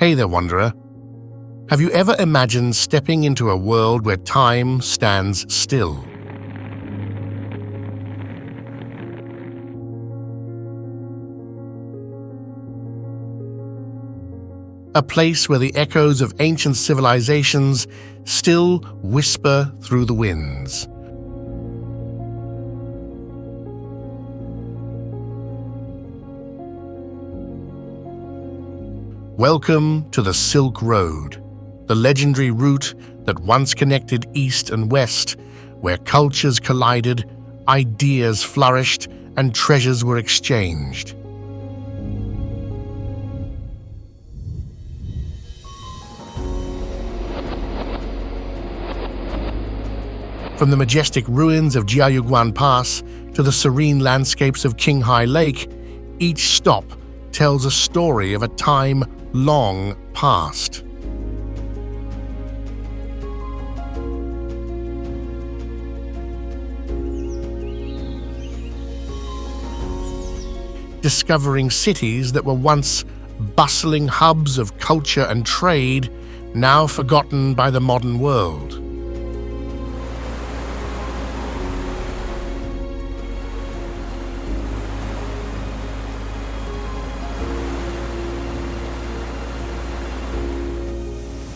Hey there, wanderer. Have you ever imagined stepping into a world where time stands still? A place where the echoes of ancient civilizations still whisper through the winds. Welcome to the Silk Road, the legendary route that once connected East and West, where cultures collided, ideas flourished, and treasures were exchanged. From the majestic ruins of Jiayuguan Pass to the serene landscapes of Qinghai Lake, each stop tells a story of a time long past. Discovering cities that were once bustling hubs of culture and trade, now forgotten by the modern world.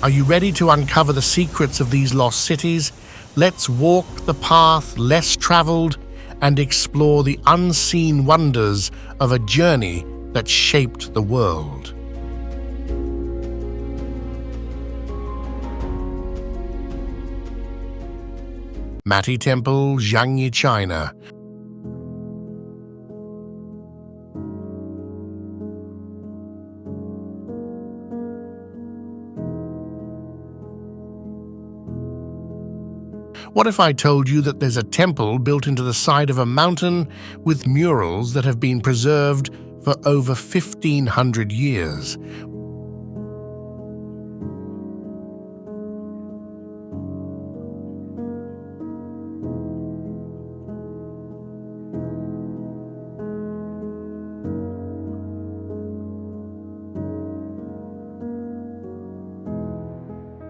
Are you ready to uncover the secrets of these lost cities? Let's walk the path less traveled and explore the unseen wonders of a journey that shaped the world. Mati Temple, Zhangyi, China. What if I told you that there's a temple built into the side of a mountain with murals that have been preserved for over 1,500 years?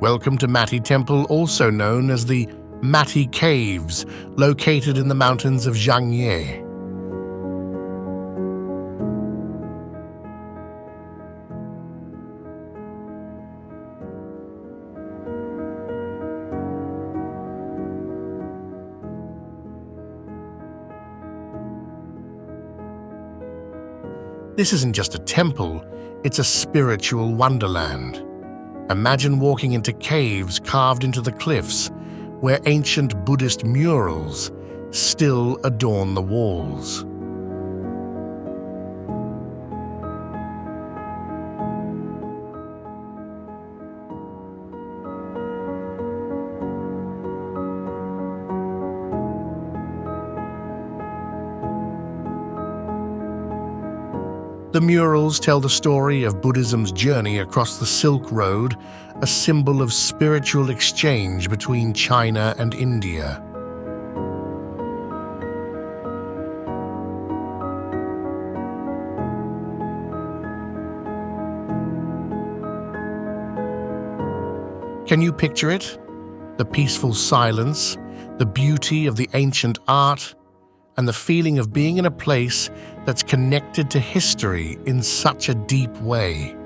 Welcome to Mati Temple, also known as the Mati Caves, located in the mountains of Zhangyi. This isn't just a temple, it's a spiritual wonderland. Imagine walking into caves carved into the cliffs, where ancient Buddhist murals still adorn the walls. The murals tell the story of Buddhism's journey across the Silk Road, a symbol of spiritual exchange between China and India. Can you picture it? The peaceful silence, the beauty of the ancient art, and the feeling of being in a place that's connected to history in such a deep way.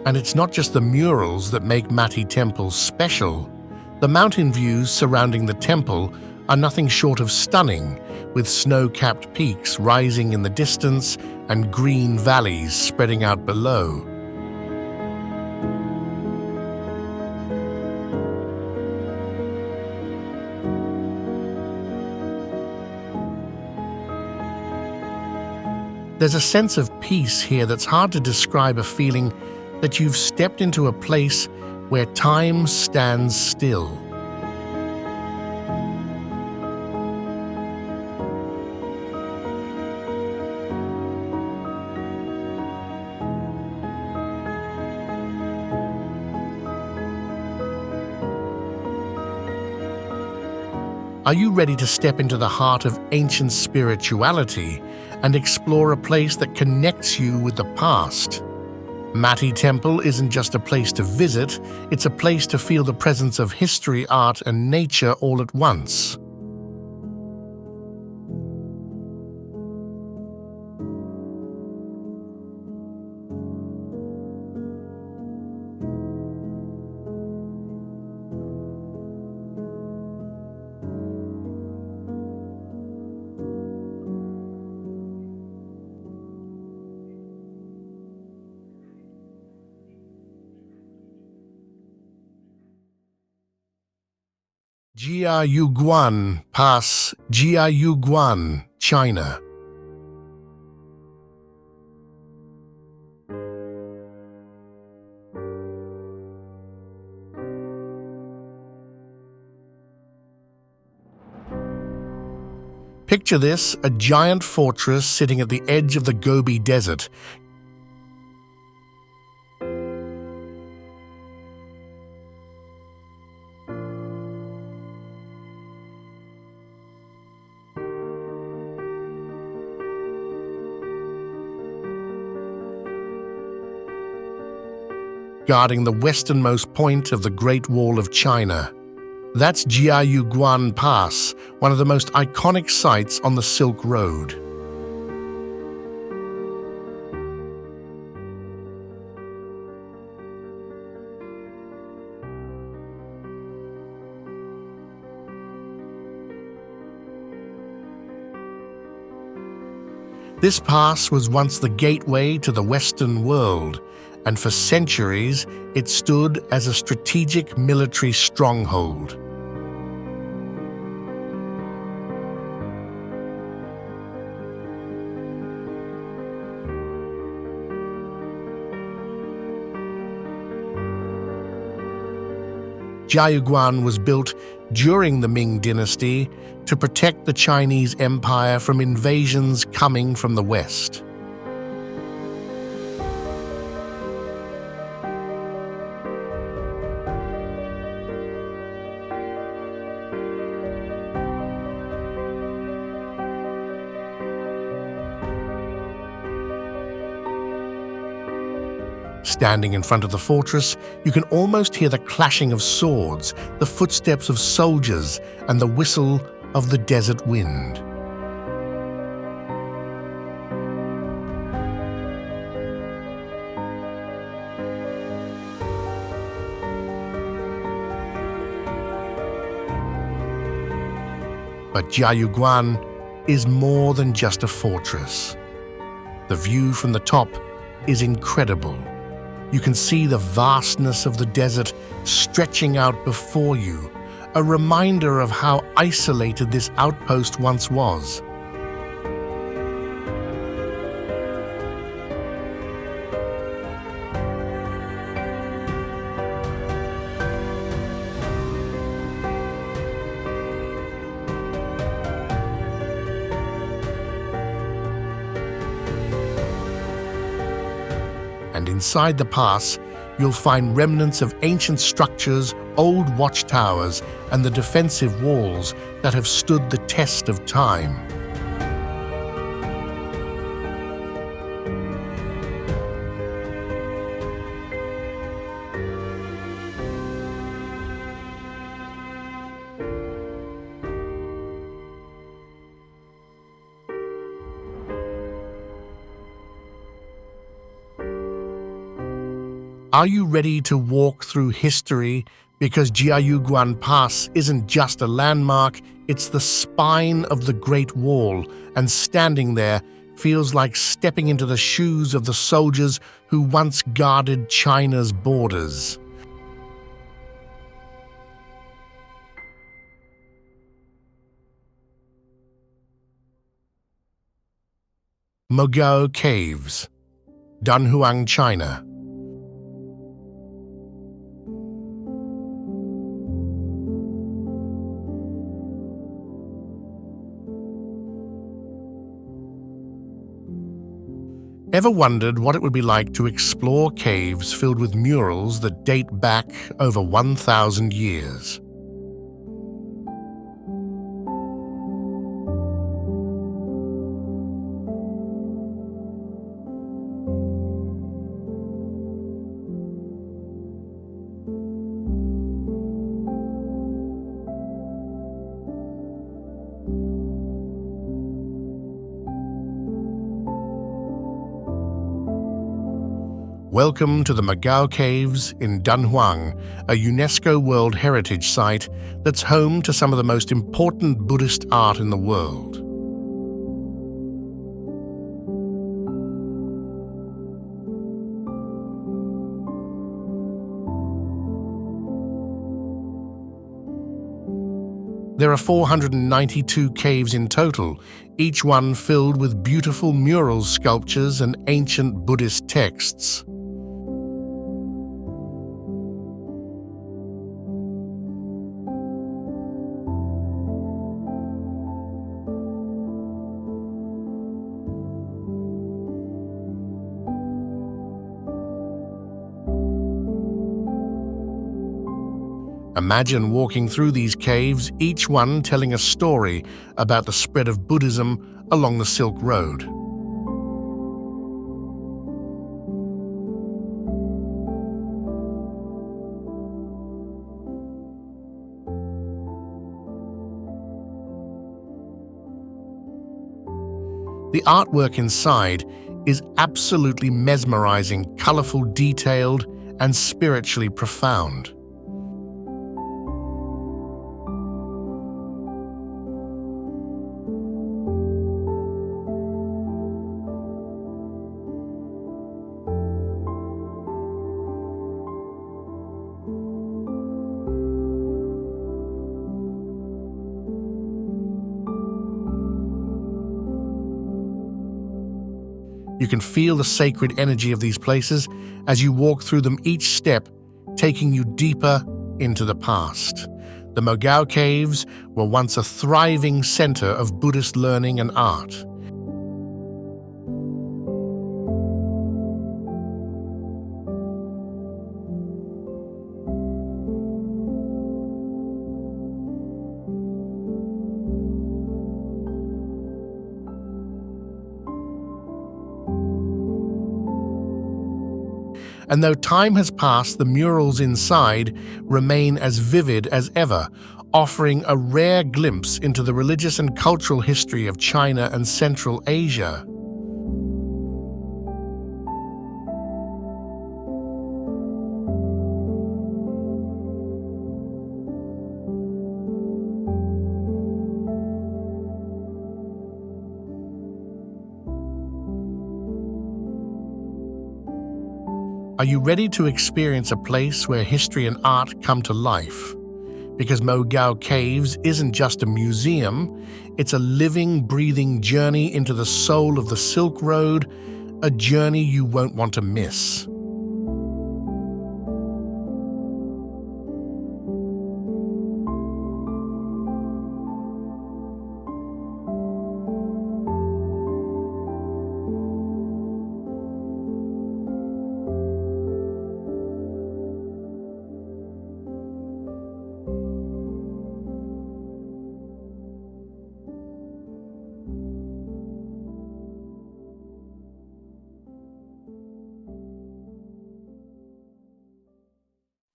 And it's not just the murals that make Mati Temple special. The mountain views surrounding the temple are nothing short of stunning, with snow-capped peaks rising in the distance and green valleys spreading out below. There's a sense of peace here that's hard to describe, a feeling that you've stepped into a place where time stands still. Are you ready to step into the heart of ancient spirituality and explore a place that connects you with the past? Mati Temple isn't just a place to visit, it's a place to feel the presence of history, art, and nature all at once. Jiayuguan Pass, Jiayuguan, China. Picture this, a giant fortress sitting at the edge of the Gobi Desert. Guarding the westernmost point of the Great Wall of China. That's Jiayuguan Pass, one of the most iconic sites on the Silk Road. This pass was once the gateway to the Western world, and for centuries it stood as a strategic military stronghold. Jiayuguan was built during the Ming Dynasty to protect the Chinese Empire from invasions coming from the west. Standing in front of the fortress, you can almost hear the clashing of swords, the footsteps of soldiers, and the whistle of the desert wind. But Jiayuguan is more than just a fortress. The view from the top is incredible. You can see the vastness of the desert stretching out before you, a reminder of how isolated this outpost once was. And inside the pass, you'll find remnants of ancient structures, old watchtowers, and the defensive walls that have stood the test of time. Are you ready to walk through history? Because Jiayuguan Pass isn't just a landmark, it's the spine of the Great Wall, and standing there feels like stepping into the shoes of the soldiers who once guarded China's borders. Mogao Caves, Dunhuang, China. Ever wondered what it would be like to explore caves filled with murals that date back over 1,000 years? Welcome to the Magao Caves in Dunhuang, a UNESCO World Heritage Site that's home to some of the most important Buddhist art in the world. There are 492 caves in total, each one filled with beautiful mural sculptures and ancient Buddhist texts. Imagine walking through these caves, each one telling a story about the spread of Buddhism along the Silk Road. The artwork inside is absolutely mesmerizing, colorful, detailed, and spiritually profound. You can feel the sacred energy of these places as you walk through them, each step taking you deeper into the past. The Magao Caves were once a thriving center of Buddhist learning and art. And though time has passed, the murals inside remain as vivid as ever, offering a rare glimpse into the religious and cultural history of China and Central Asia. Are you ready to experience a place where history and art come to life? Because Magao Caves isn't just a museum, it's a living, breathing journey into the soul of the Silk Road, a journey you won't want to miss.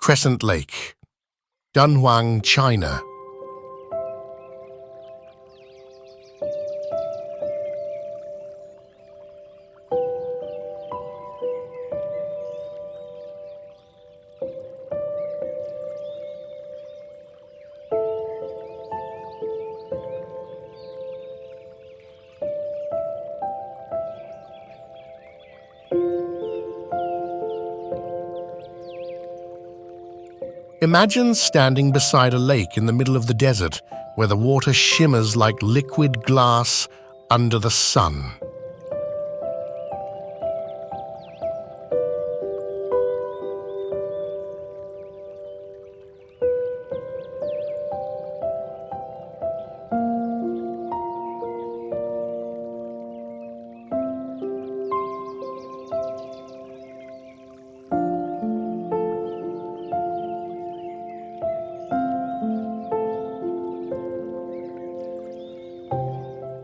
Crescent Lake, Dunhuang, China. Imagine standing beside a lake in the middle of the desert, where the water shimmers like liquid glass under the sun.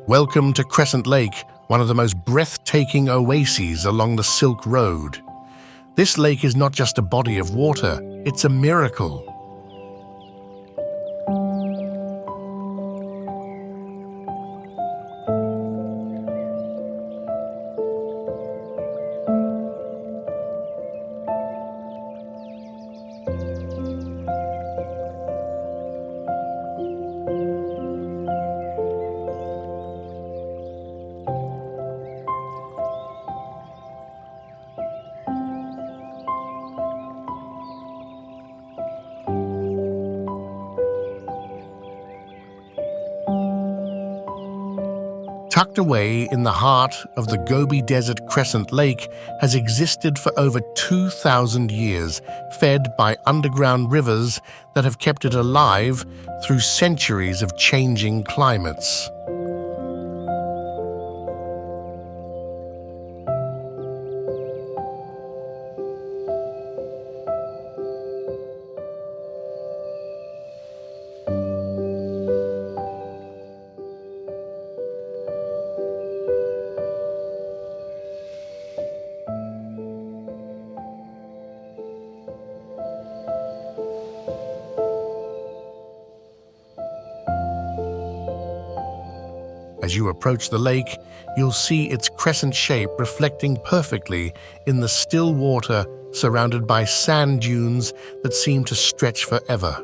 Welcome to Crescent Lake, one of the most breathtaking oases along the Silk Road. This lake is not just a body of water, it's a miracle. Tucked away in the heart of the Gobi Desert, Crescent Lake has existed for over 2,000 years, fed by underground rivers that have kept it alive through centuries of changing climates. As you approach the lake, you'll see its crescent shape reflecting perfectly in the still water surrounded by sand dunes that seem to stretch forever.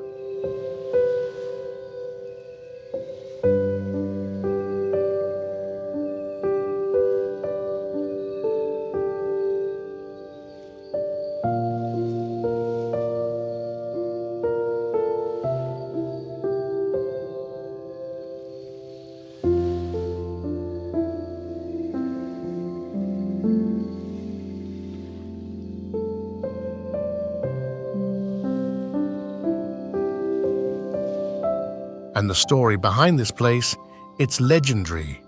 And the story behind this place, it's legendary.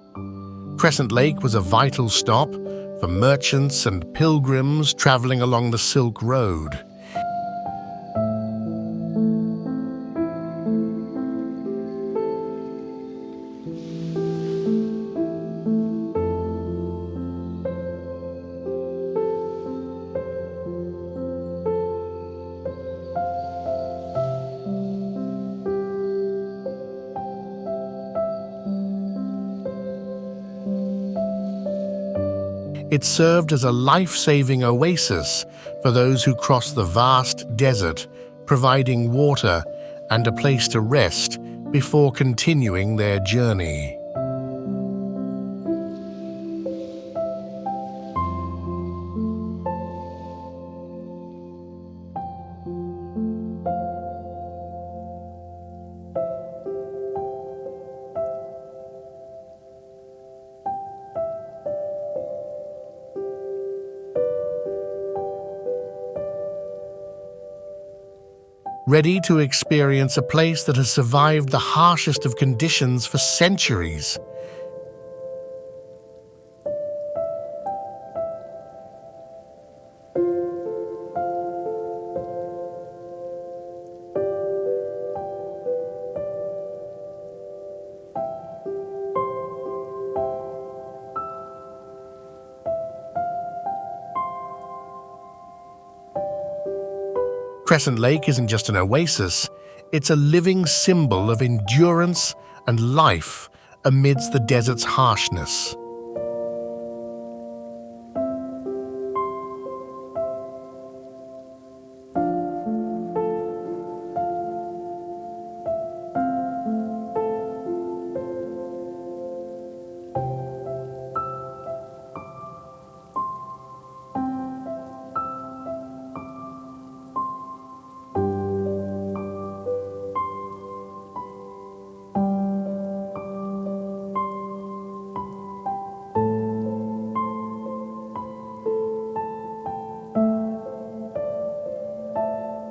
Crescent Lake was a vital stop for merchants and pilgrims traveling along the Silk Road. It served as a life-saving oasis for those who crossed the vast desert, providing water and a place to rest before continuing their journey. Ready to experience a place that has survived the harshest of conditions for centuries. Crescent Lake isn't just an oasis, it's a living symbol of endurance and life amidst the desert's harshness.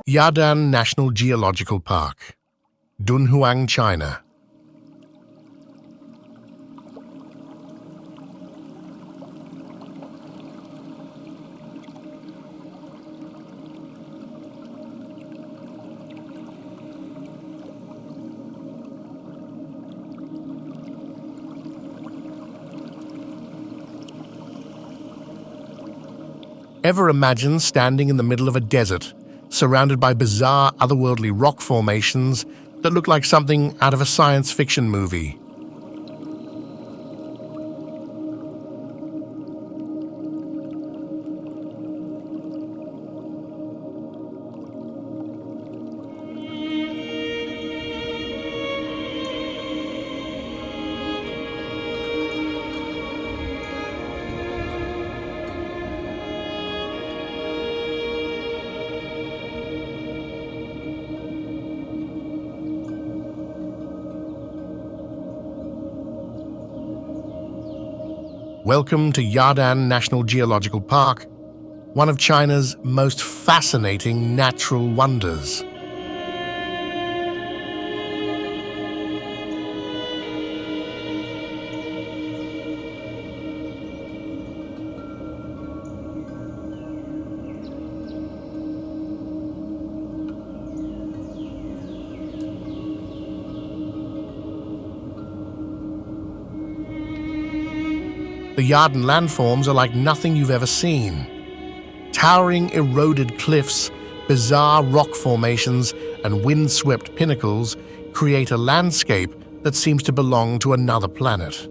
Yadan National Geological Park, Dunhuang, China. Ever imagine standing in the middle of a desert, surrounded by bizarre, otherworldly rock formations that look like something out of a science fiction movie? Welcome to Yardan National Geological Park, one of China's most fascinating natural wonders. The Yarden landforms are like nothing you've ever seen. Towering eroded cliffs, bizarre rock formations, and wind-swept pinnacles create a landscape that seems to belong to another planet.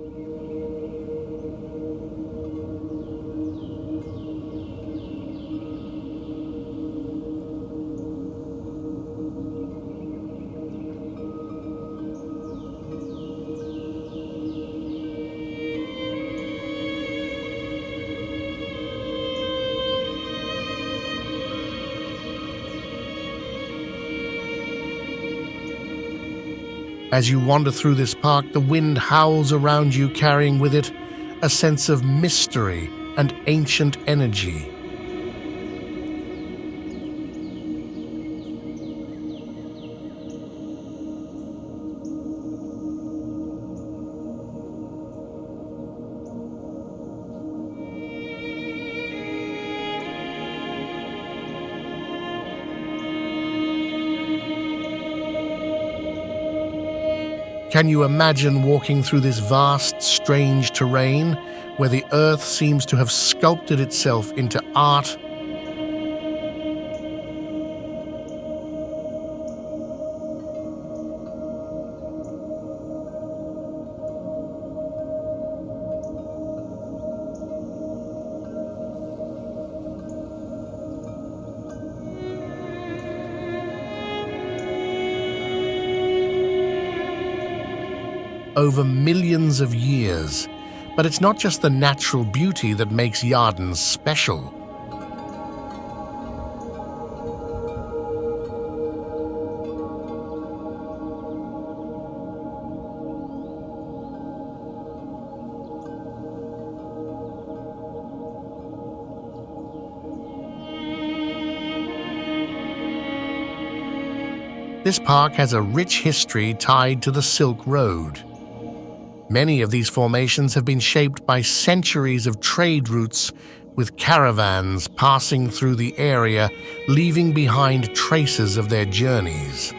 As you wander through this park, the wind howls around you, carrying with it a sense of mystery and ancient energy. Can you imagine walking through this vast, strange terrain where the earth seems to have sculpted itself into art? Over millions of years. But it's not just the natural beauty that makes Yarden special. This park has a rich history tied to the Silk Road. Many of these formations have been shaped by centuries of trade routes, with caravans passing through the area, leaving behind traces of their journeys.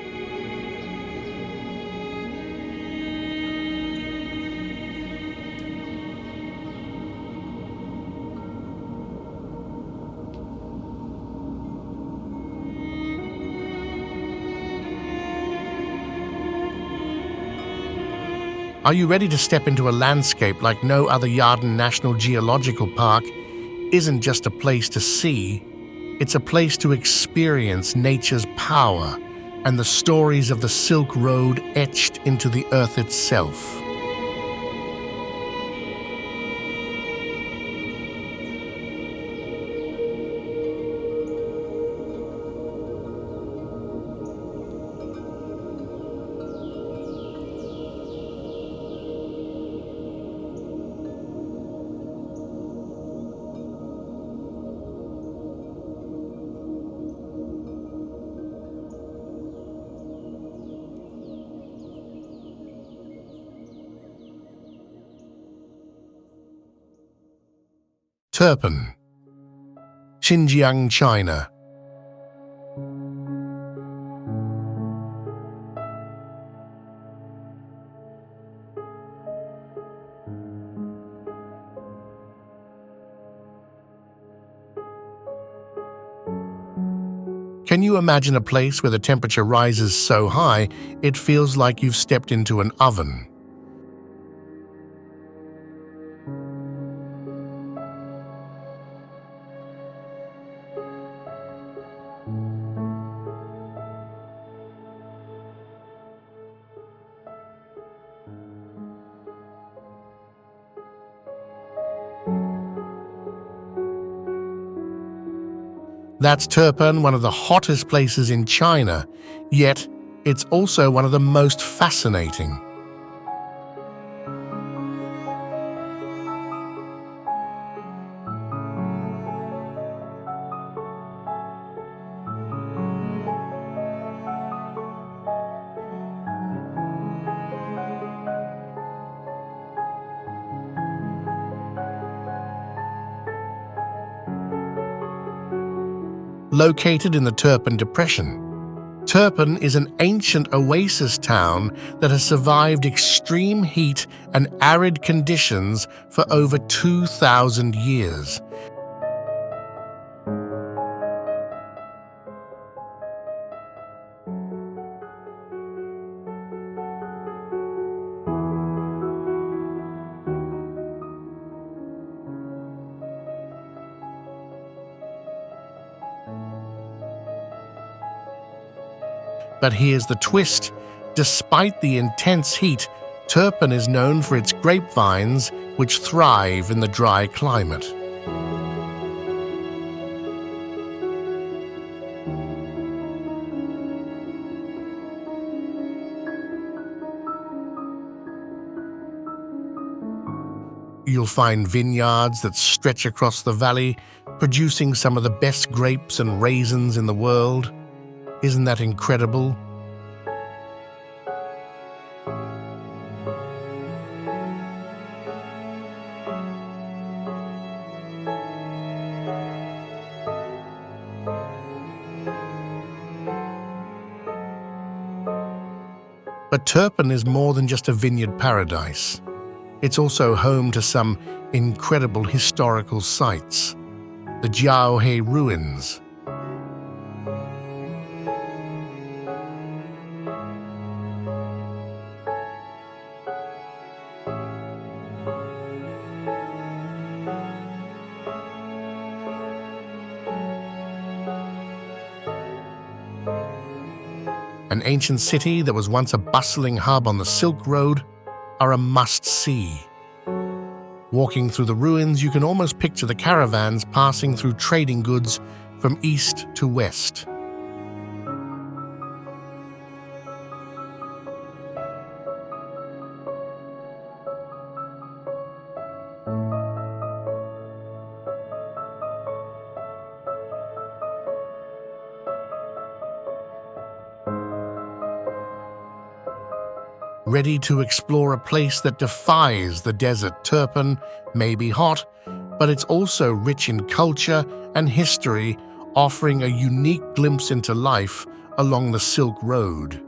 Are you ready to step into a landscape like no other? Yarden National Geological Park isn't just a place to see, it's a place to experience nature's power and the stories of the Silk Road etched into the earth itself. Turpan, Xinjiang, China. Can you imagine a place where the temperature rises so high it feels like you've stepped into an oven? That's Turpan, one of the hottest places in China, yet it's also one of the most fascinating. located in the Turpan Depression. Turpan is an ancient oasis town that has survived extreme heat and arid conditions for over 2,000 years. But here's the twist. Despite the intense heat, Turpan is known for its grapevines, which thrive in the dry climate. You'll find vineyards that stretch across the valley, producing some of the best grapes and raisins in the world. Isn't that incredible? But Turpan is more than just a vineyard paradise. It's also home to some incredible historical sites. The Jiaohe ruins. An ancient city that was once a bustling hub on the Silk Road are a must-see. Walking through the ruins, you can almost picture the caravans passing through trading goods from east to west. Ready to explore a place that defies the desert. Turpan may be hot, but it's also rich in culture and history, offering a unique glimpse into life along the Silk Road.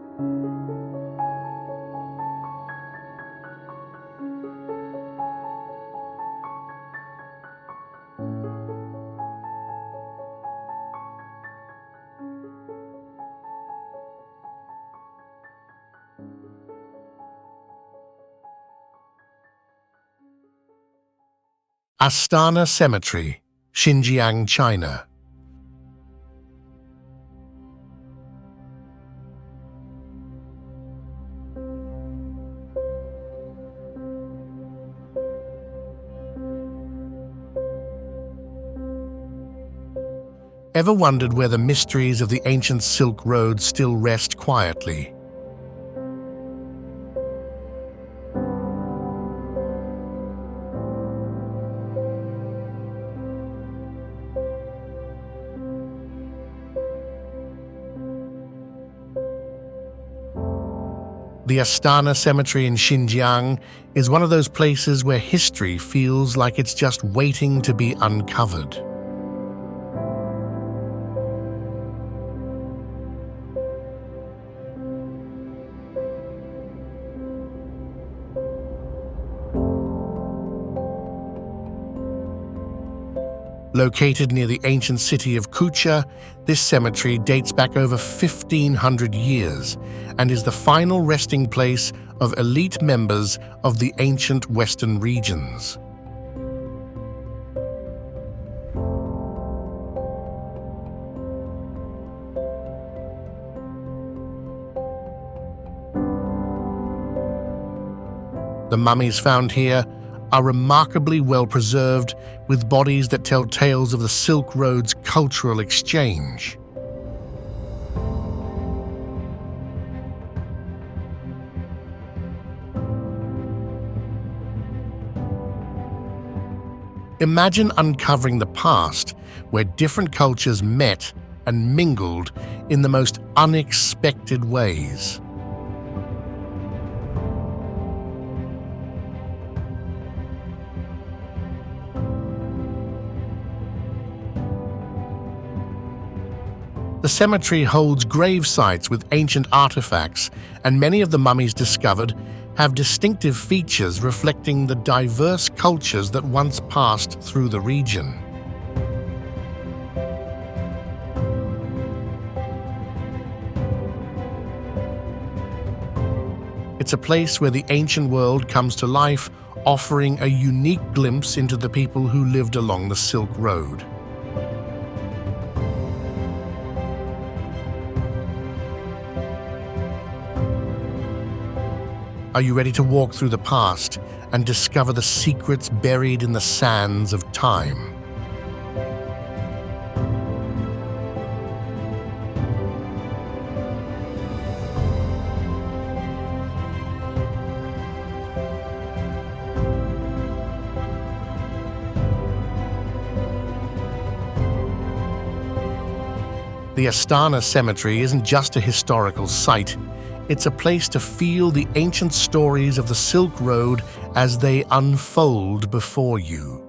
Astana Cemetery, Xinjiang, China. Ever wondered where the mysteries of the ancient Silk Road still rest quietly? The Astana Cemetery in Xinjiang is one of those places where history feels like it's just waiting to be uncovered. Located near the ancient city of Kucha, this cemetery dates back over 1,500 years and is the final resting place of elite members of the ancient Western regions. The mummies found here are remarkably well preserved, with bodies that tell tales of the Silk Road's cultural exchange. Imagine uncovering the past, where different cultures met and mingled in the most unexpected ways. The cemetery holds grave sites with ancient artifacts, and many of the mummies discovered have distinctive features reflecting the diverse cultures that once passed through the region. It's a place where the ancient world comes to life, offering a unique glimpse into the people who lived along the Silk Road. Are you ready to walk through the past and discover the secrets buried in the sands of time? The Astana Cemetery isn't just a historical site, it's a place to feel the ancient stories of the Silk Road as they unfold before you.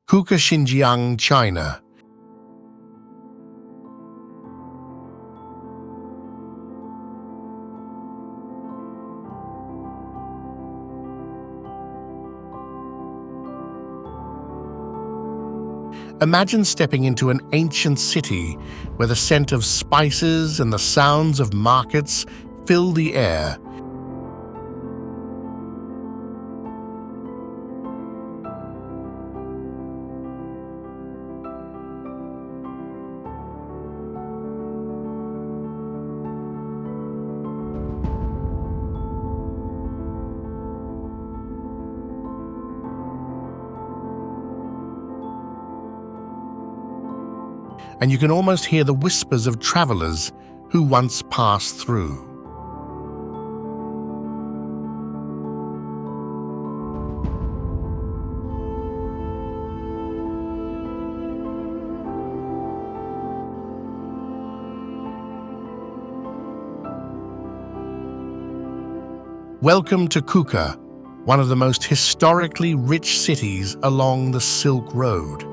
Kuka, Xinjiang, China. Imagine stepping into an ancient city where the scent of spices and the sounds of markets fill the air. And you can almost hear the whispers of travelers who once passed through. Welcome to Kuka, one of the most historically rich cities along the Silk Road.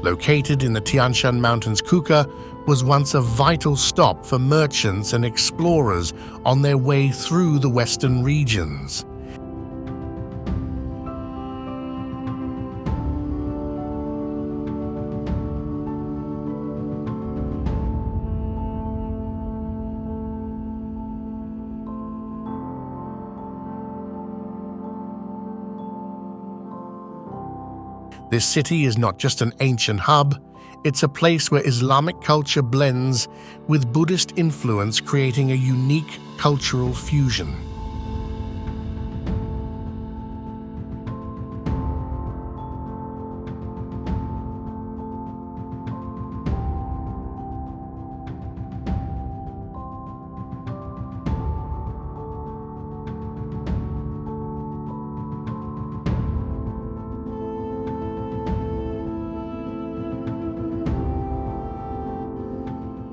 Located in the Tian Shan Mountains, Kuka was once a vital stop for merchants and explorers on their way through the western regions. This city is not just an ancient hub, it's a place where Islamic culture blends with Buddhist influence, creating a unique cultural fusion.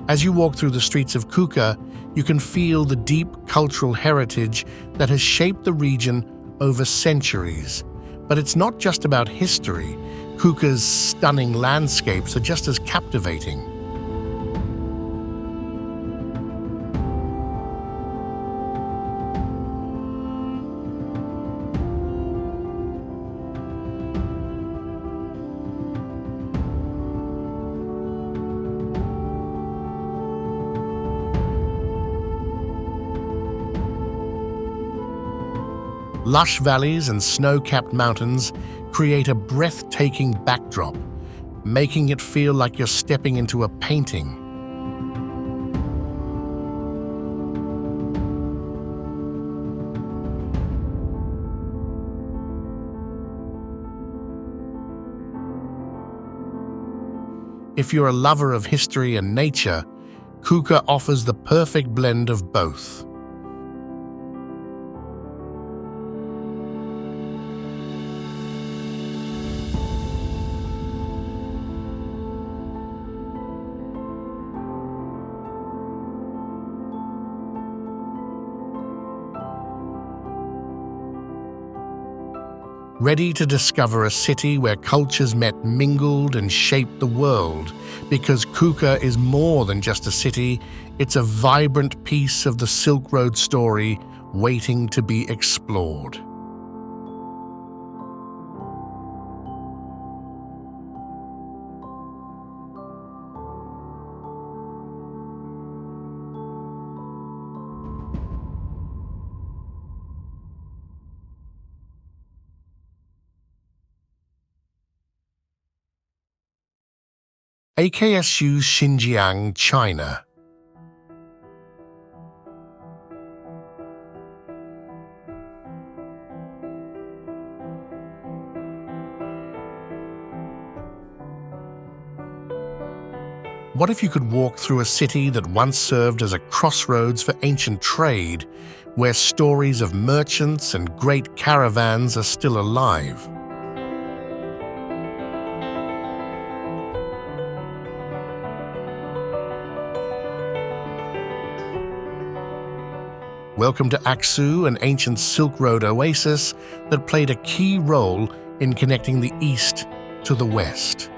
As you walk through the streets of Kuka, you can feel the deep cultural heritage that has shaped the region over centuries. But it's not just about history. Kuka's stunning landscapes are just as captivating. Lush valleys and snow-capped mountains create a breathtaking backdrop, making it feel like you're stepping into a painting. If you're a lover of history and nature, Kuka offers the perfect blend of both. Ready to discover a city where cultures met, mingled, and shaped the world, because Kuka is more than just a city, it's a vibrant piece of the Silk Road story waiting to be explored. AKSU Xinjiang, China. What if you could walk through a city that once served as a crossroads for ancient trade, where stories of merchants and great caravans are still alive? Welcome to Aksu, an ancient Silk Road oasis that played a key role in connecting the East to the West.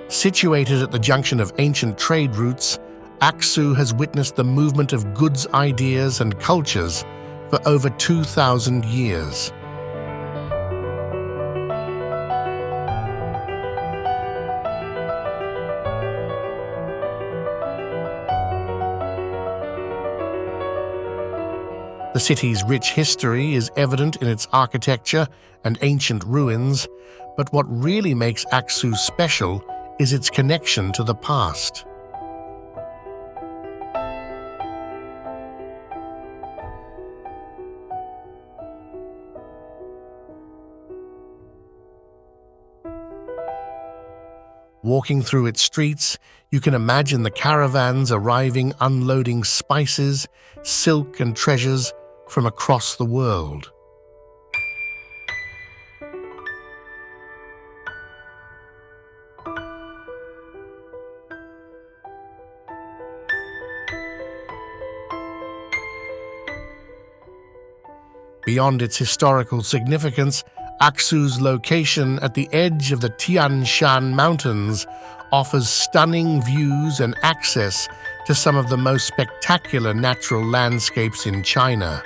Situated at the junction of ancient trade routes, Aksu has witnessed the movement of goods, ideas, and cultures for over 2,000 years. The city's rich history is evident in its architecture and ancient ruins, but what really makes Aksu special is its connection to the past. Walking through its streets, you can imagine the caravans arriving unloading spices, silk, and treasures from across the world. Beyond its historical significance, Aksu's location at the edge of the Tian Shan Mountains offers stunning views and access to some of the most spectacular natural landscapes in China.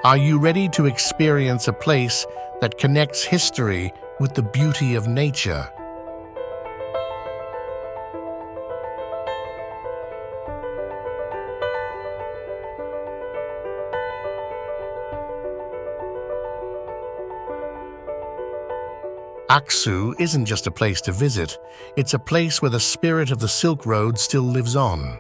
Are you ready to experience a place that connects history with the beauty of nature? Aksu isn't just a place to visit, it's a place where the spirit of the Silk Road still lives on.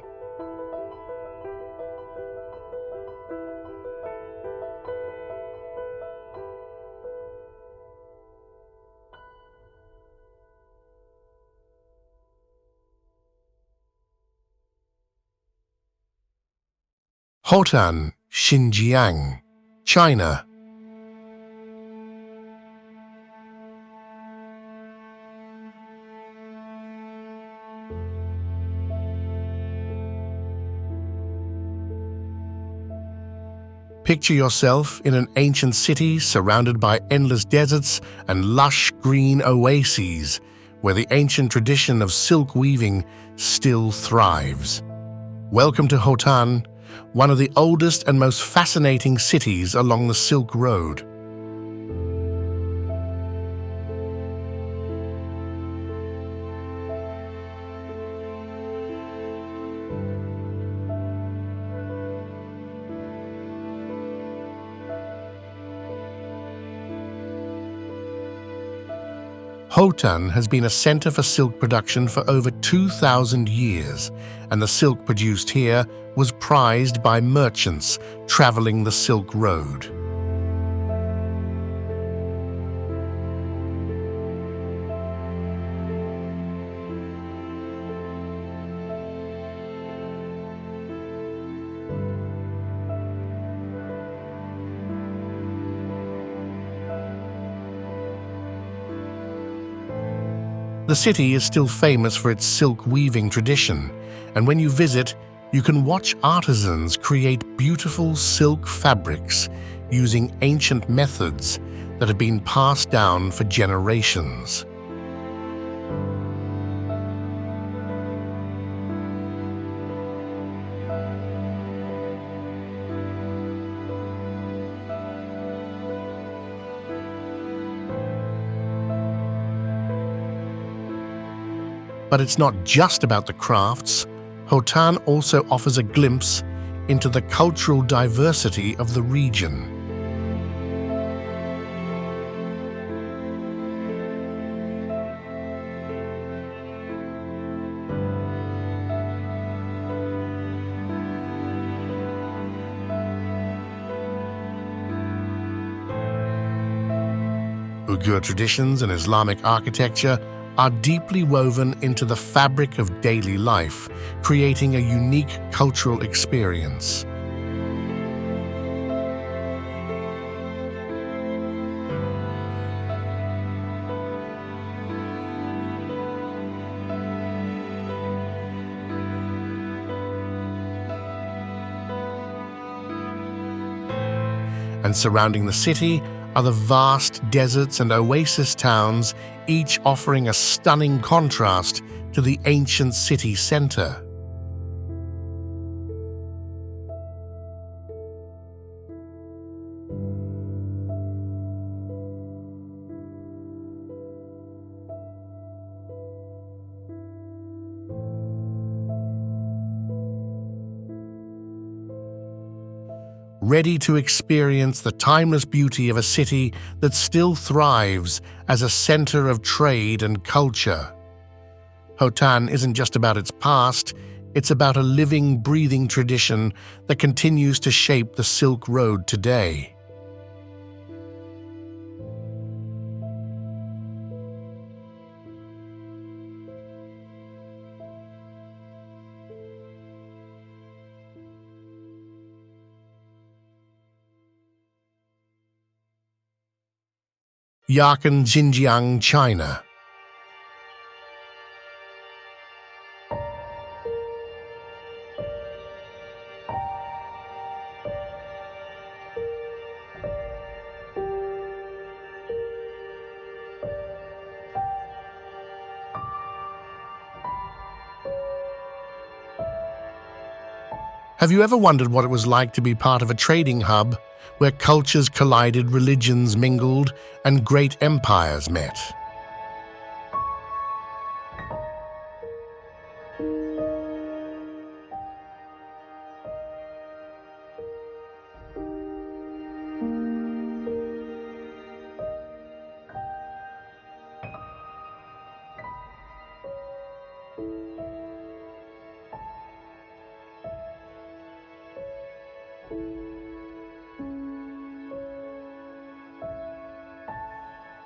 Hotan, Xinjiang, China. Picture yourself in an ancient city surrounded by endless deserts and lush green oases, where the ancient tradition of silk weaving still thrives. Welcome to Hotan, one of the oldest and most fascinating cities along the Silk Road. Khotan has been a center for silk production for over 2,000 years, and the silk produced here was prized by merchants traveling the Silk Road. The city is still famous for its silk weaving tradition, and when you visit, you can watch artisans create beautiful silk fabrics using ancient methods that have been passed down for generations. But it's not just about the crafts. Khotan also offers a glimpse into the cultural diversity of the region. Uyghur traditions and Islamic architecture are deeply woven into the fabric of daily life, creating a unique cultural experience. And surrounding the city are the vast deserts and oasis towns, each offering a stunning contrast to the ancient city center. Ready to experience the timeless beauty of a city that still thrives as a center of trade and culture. Khotan isn't just about its past, it's about a living, breathing tradition that continues to shape the Silk Road today. Yarkand, Xinjiang, China. Have you ever wondered what it was like to be part of a trading hub where cultures collided, religions mingled, and great empires met?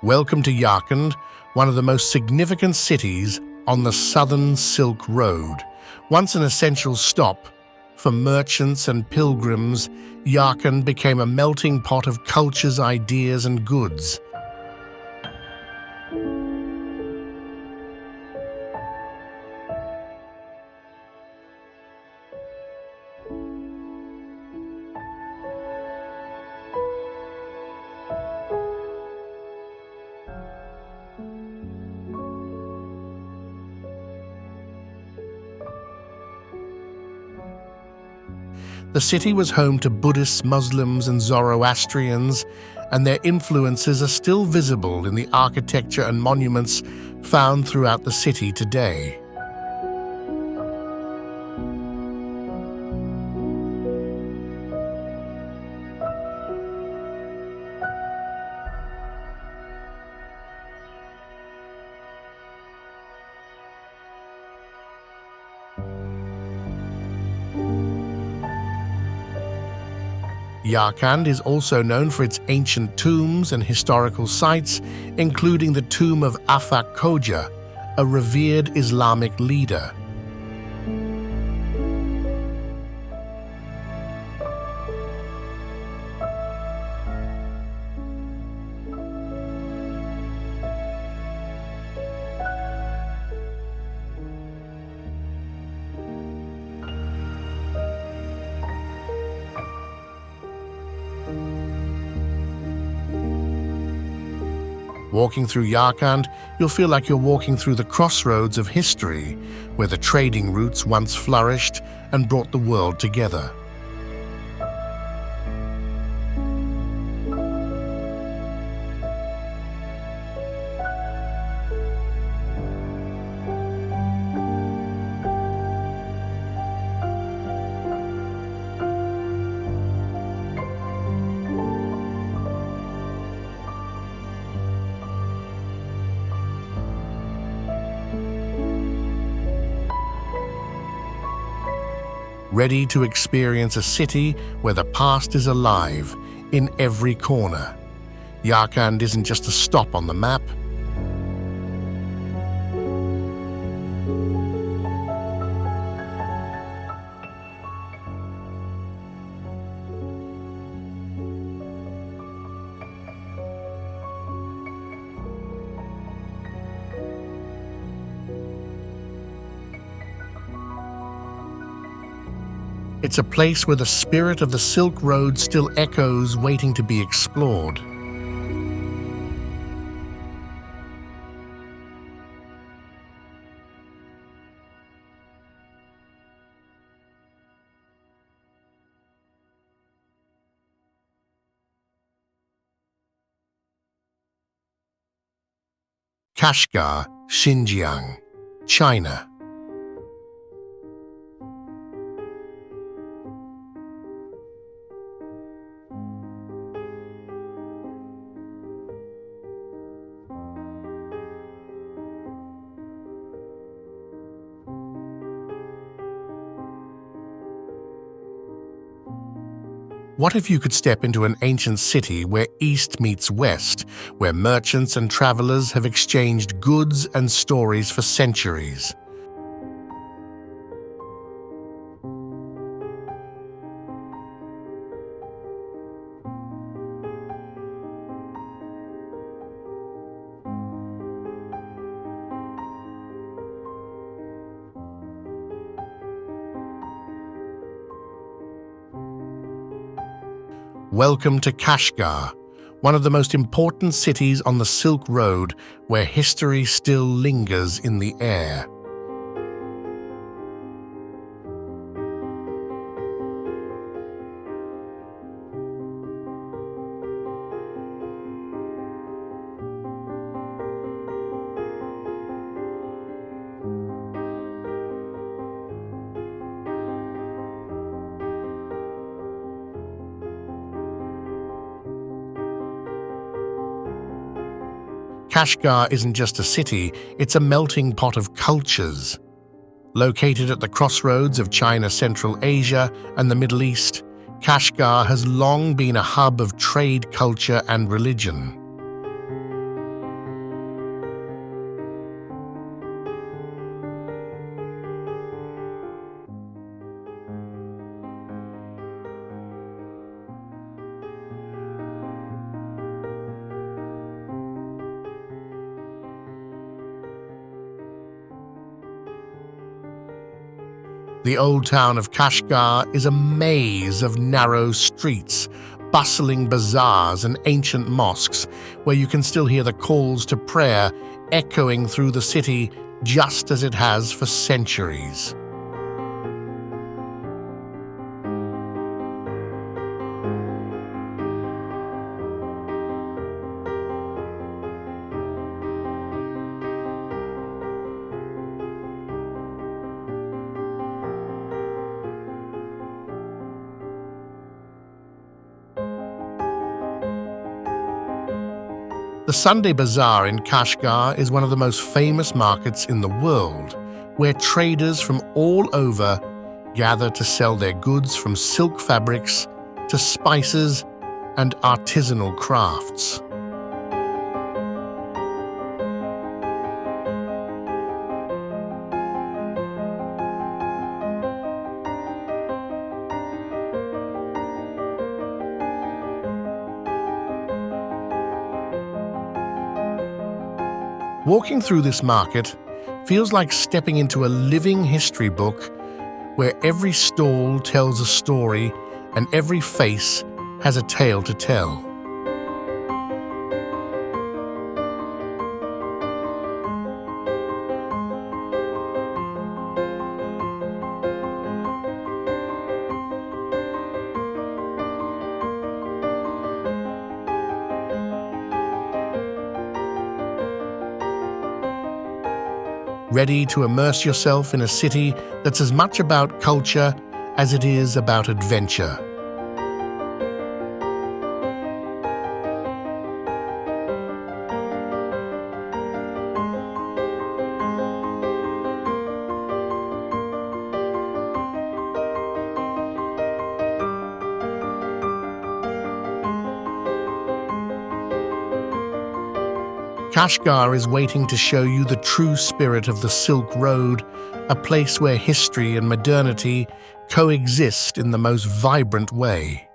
Welcome to Yarkand, one of the most significant cities on the Southern Silk Road. Once an essential stop for merchants and pilgrims, Yarkand became a melting pot of cultures, ideas, and goods. The city was home to Buddhists, Muslims, and Zoroastrians, and their influences are still visible in the architecture and monuments found throughout the city today. Yarkand is also known for its ancient tombs and historical sites, including the tomb of Afak Koja, a revered Islamic leader. Walking through Yarkand, you'll feel like you're walking through the crossroads of history, where the trading routes once flourished and brought the world together. Ready to experience a city where the past is alive in every corner. Yarkand isn't just a stop on the map. It's a place where the spirit of the Silk Road still echoes, waiting to be explored. Kashgar, Xinjiang, China. What if you could step into an ancient city where East meets West, where merchants and travelers have exchanged goods and stories for centuries? Welcome to Kashgar, one of the most important cities on the Silk Road, where history still lingers in the air. Kashgar isn't just a city, it's a melting pot of cultures. Located at the crossroads of China, Central Asia, and the Middle East, Kashgar has long been a hub of trade, culture, and religion. The old town of Kashgar is a maze of narrow streets, bustling bazaars and ancient mosques where you can still hear the calls to prayer echoing through the city just as it has for centuries. The Sunday Bazaar in Kashgar is one of the most famous markets in the world, where traders from all over gather to sell their goods from silk fabrics to spices and artisanal crafts. Walking through this market feels like stepping into a living history book where every stall tells a story and every face has a tale to tell. Ready to immerse yourself in a city that's as much about culture as it is about adventure. Kashgar is waiting to show you the true spirit of the Silk Road, a place where history and modernity coexist in the most vibrant way.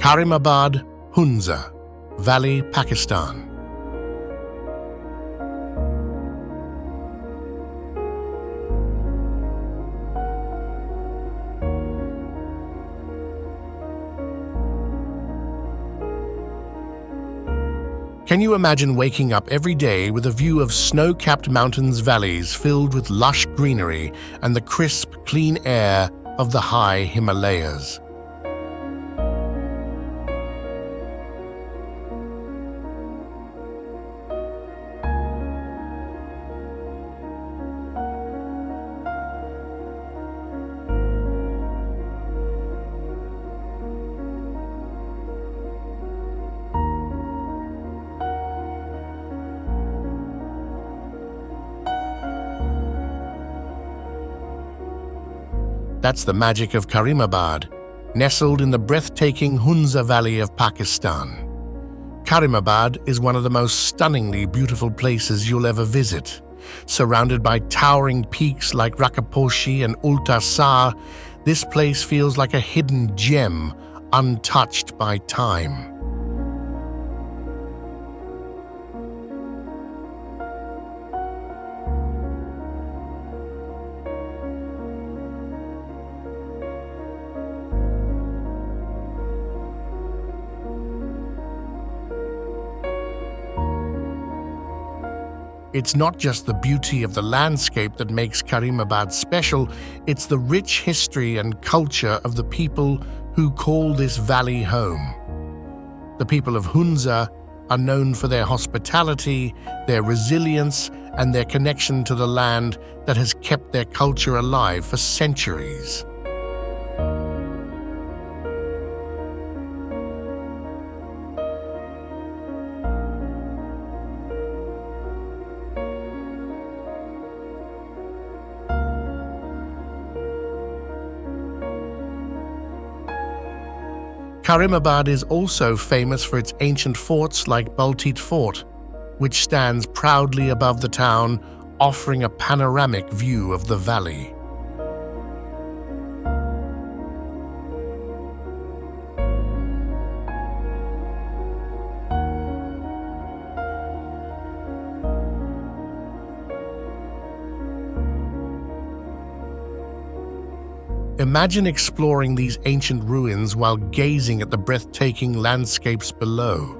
Karimabad, Hunza, Valley, Pakistan. Can you imagine waking up every day with a view of snow-capped mountains valleys filled with lush greenery and the crisp, clean air of the high Himalayas? That's the magic of Karimabad, nestled in the breathtaking Hunza Valley of Pakistan. Karimabad is one of the most stunningly beautiful places you'll ever visit. Surrounded by towering peaks like Rakaposhi and Ulta Sar, this place feels like a hidden gem, untouched by time. It's not just the beauty of the landscape that makes Karimabad special, it's the rich history and culture of the people who call this valley home. The people of Hunza are known for their hospitality, their resilience, and their connection to the land that has kept their culture alive for centuries. Karimabad is also famous for its ancient forts like Baltit Fort, which stands proudly above the town, offering a panoramic view of the valley. Imagine exploring these ancient ruins while gazing at the breathtaking landscapes below.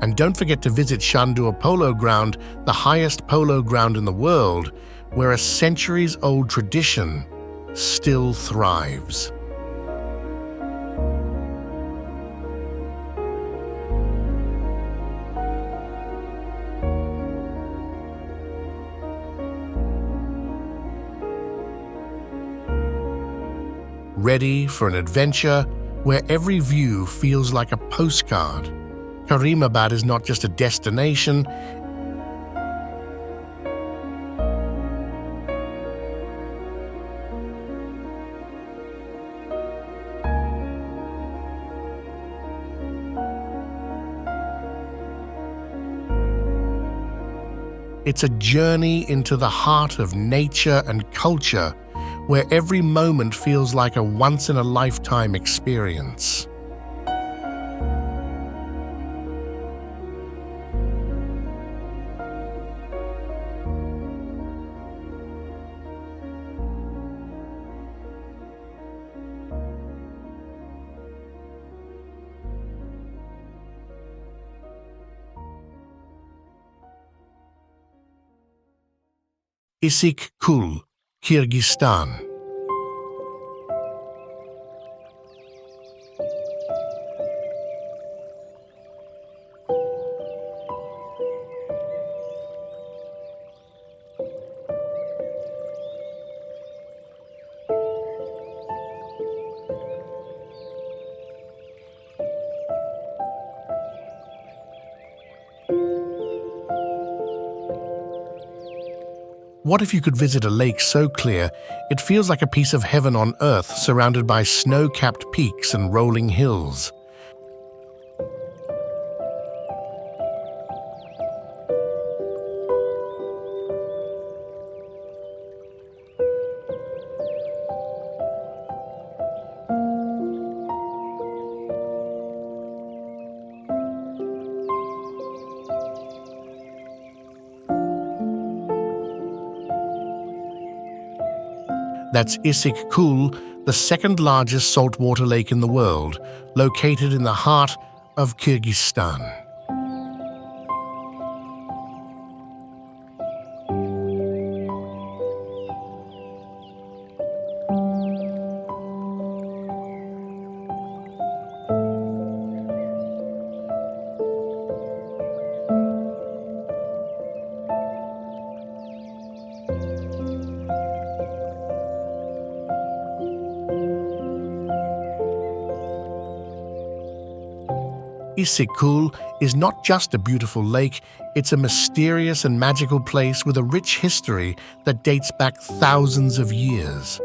And don't forget to visit Shandur Polo Ground, the highest polo ground in the world, where a centuries-old tradition still thrives. Ready for an adventure where every view feels like a postcard? Karimabad is not just a destination, it's a journey into the heart of nature and culture, where every moment feels like a once-in-a-lifetime experience. Issyk Kul, Kyrgyzstan. What if you could visit a lake so clear it feels like a piece of heaven on earth, surrounded by snow-capped peaks and rolling hills? That's Issyk Kul, the second largest saltwater lake in the world, located in the heart of Kyrgyzstan. Issyk Kul is not just a beautiful lake, it's a mysterious and magical place with a rich history that dates back thousands of years.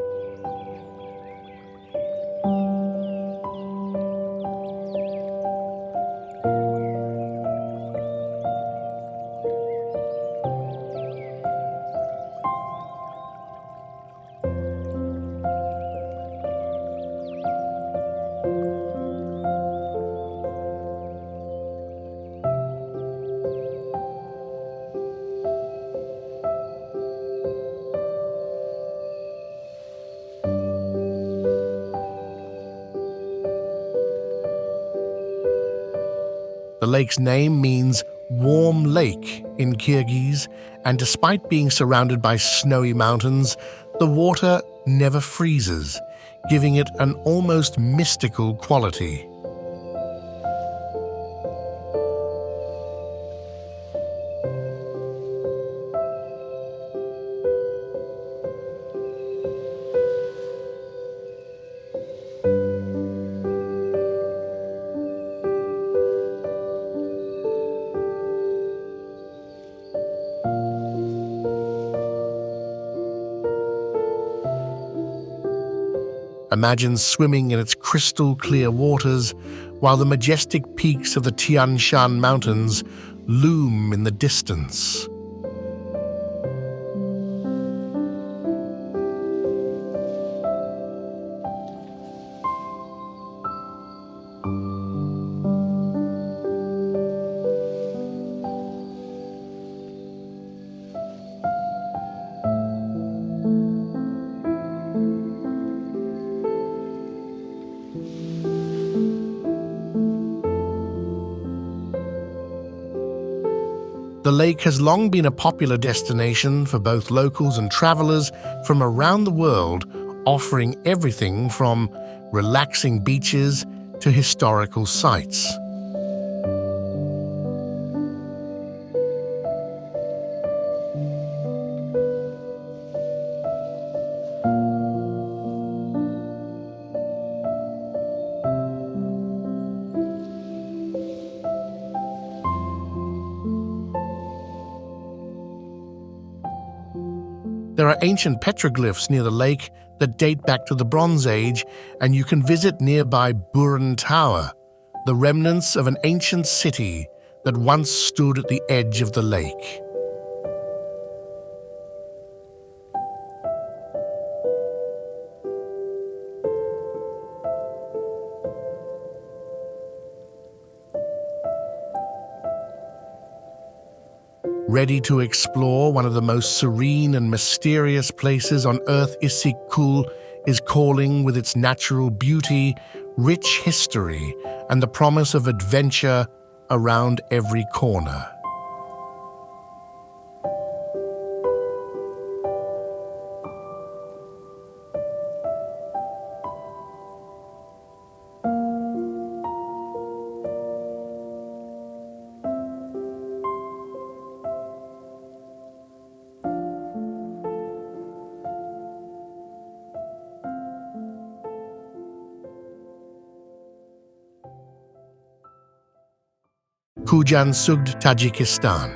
The lake's name means warm lake in Kyrgyz, and despite being surrounded by snowy mountains, the water never freezes, giving it an almost mystical quality. Imagine swimming in its crystal-clear waters while the majestic peaks of the Tian Shan Mountains loom in the distance. The lake has long been a popular destination for both locals and travelers from around the world, offering everything from relaxing beaches to historical sites. There are ancient petroglyphs near the lake that date back to the Bronze Age, and you can visit nearby Buren Tower, the remnants of an ancient city that once stood at the edge of the lake. Ready to explore one of the most serene and mysterious places on Earth, Issyk-Kul is calling with its natural beauty, rich history, and the promise of adventure around every corner. Sugd, Tajikistan.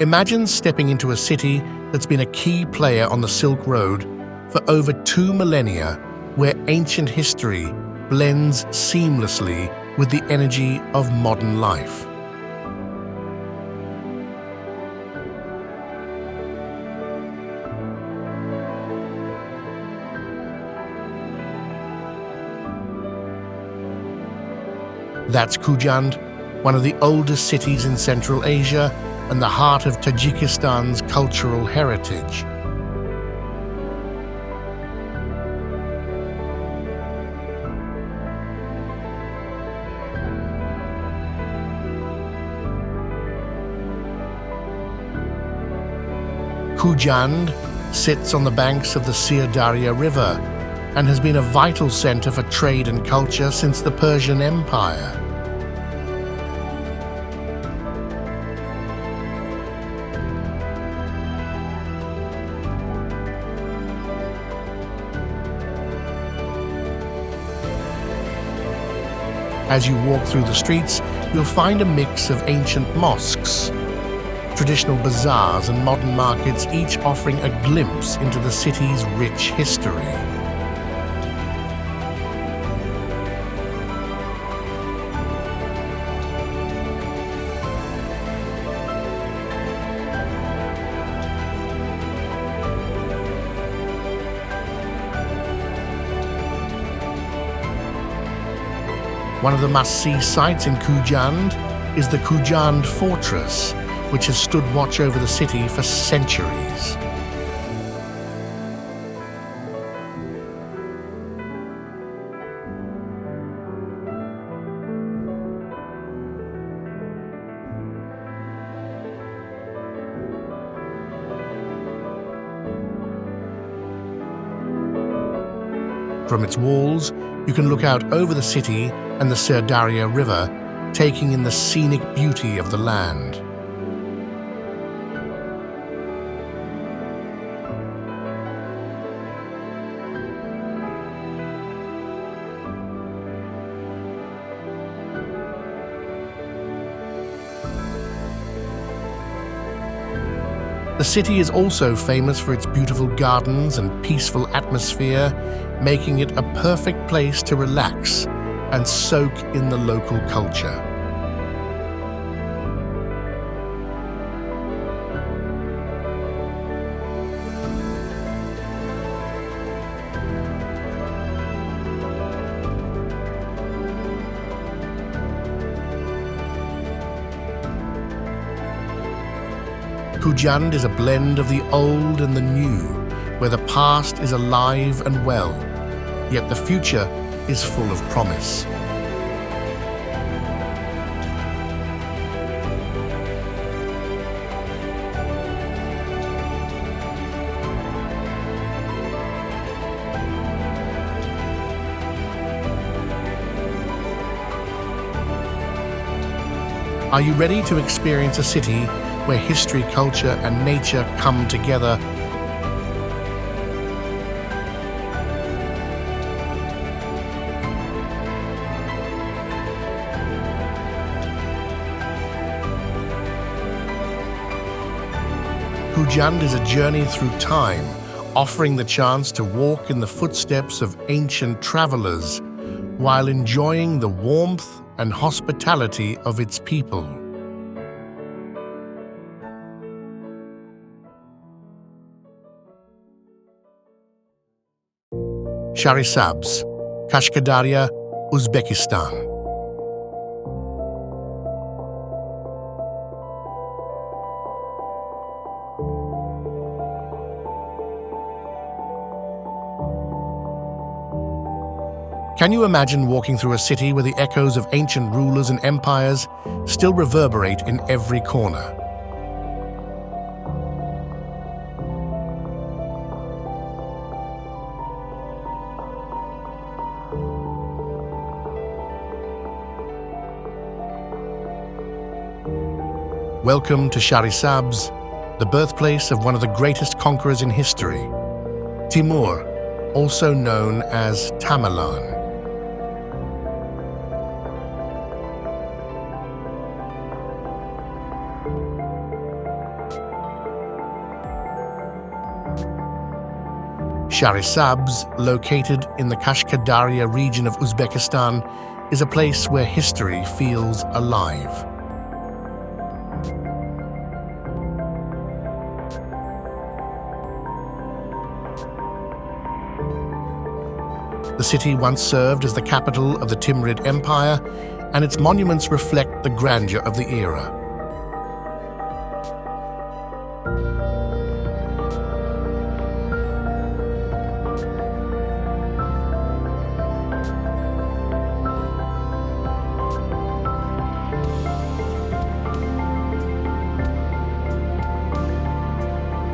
Imagine stepping into a city that's been a key player on the Silk Road for over 2 millennia, where ancient history blends seamlessly with the energy of modern life. That's Kujand, one of the oldest cities in Central Asia and the heart of Tajikistan's cultural heritage. Kujand sits on the banks of the Sir River and has been a vital center for trade and culture since the Persian Empire. As you walk through the streets, you'll find a mix of ancient mosques, traditional bazaars, and modern markets, each offering a glimpse into the city's rich history. One of the must-see sights in Kujand is the Kujand Fortress, which has stood watch over the city for centuries. From its walls, you can look out over the city and the Sir River, taking in the scenic beauty of the land. The city is also famous for its beautiful gardens and peaceful atmosphere, making it a perfect place to relax and soak in the local culture. Kujand is a blend of the old and the new, where the past is alive and well, yet the future is full of promise. Are you ready to experience a city where history, culture, and nature come together? Hujand is a journey through time, offering the chance to walk in the footsteps of ancient travelers while enjoying the warmth and hospitality of its people. Sharisabz, Kashkadarya, Uzbekistan. Can you imagine walking through a city where the echoes of ancient rulers and empires still reverberate in every corner? Welcome to Sharisabz, the birthplace of one of the greatest conquerors in history, Timur, also known as Tamerlan. Sharisabz, located in the Kashkadarya region of Uzbekistan, is a place where history feels alive. The city once served as the capital of the Timurid Empire, and its monuments reflect the grandeur of the era.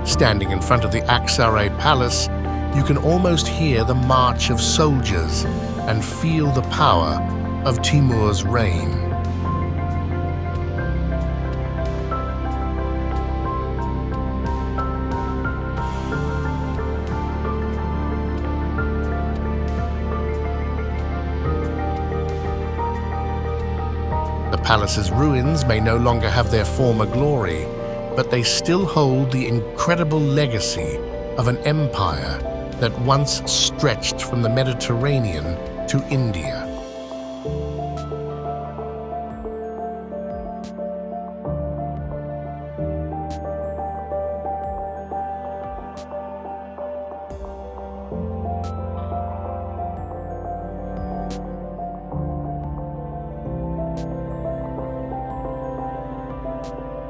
Standing in front of the Aksaray Palace, you can almost hear the march of soldiers and feel the power of Timur's reign. The palace's ruins may no longer have their former glory, but they still hold the incredible legacy of an empire that once stretched from the Mediterranean to India.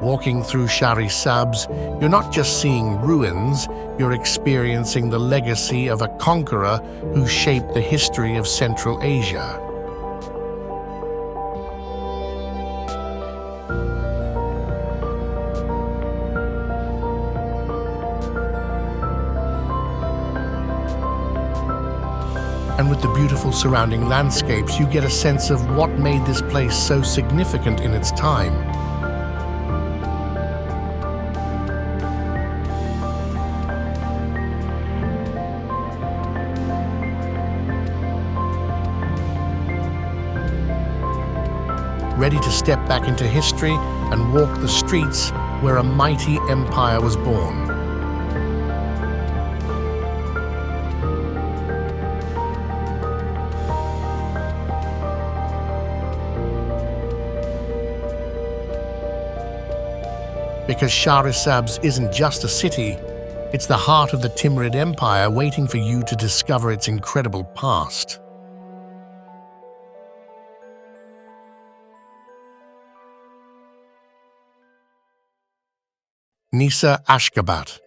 Walking through Sharisabz, you're not just seeing ruins, you're experiencing the legacy of a conqueror who shaped the history of Central Asia. And with the beautiful surrounding landscapes, you get a sense of what made this place so significant in its time. Ready to step back into history and walk the streets where a mighty empire was born. Because Sharisabz isn't just a city, it's the heart of the Timurid Empire waiting for you to discover its incredible past. Nisa Ashgabat,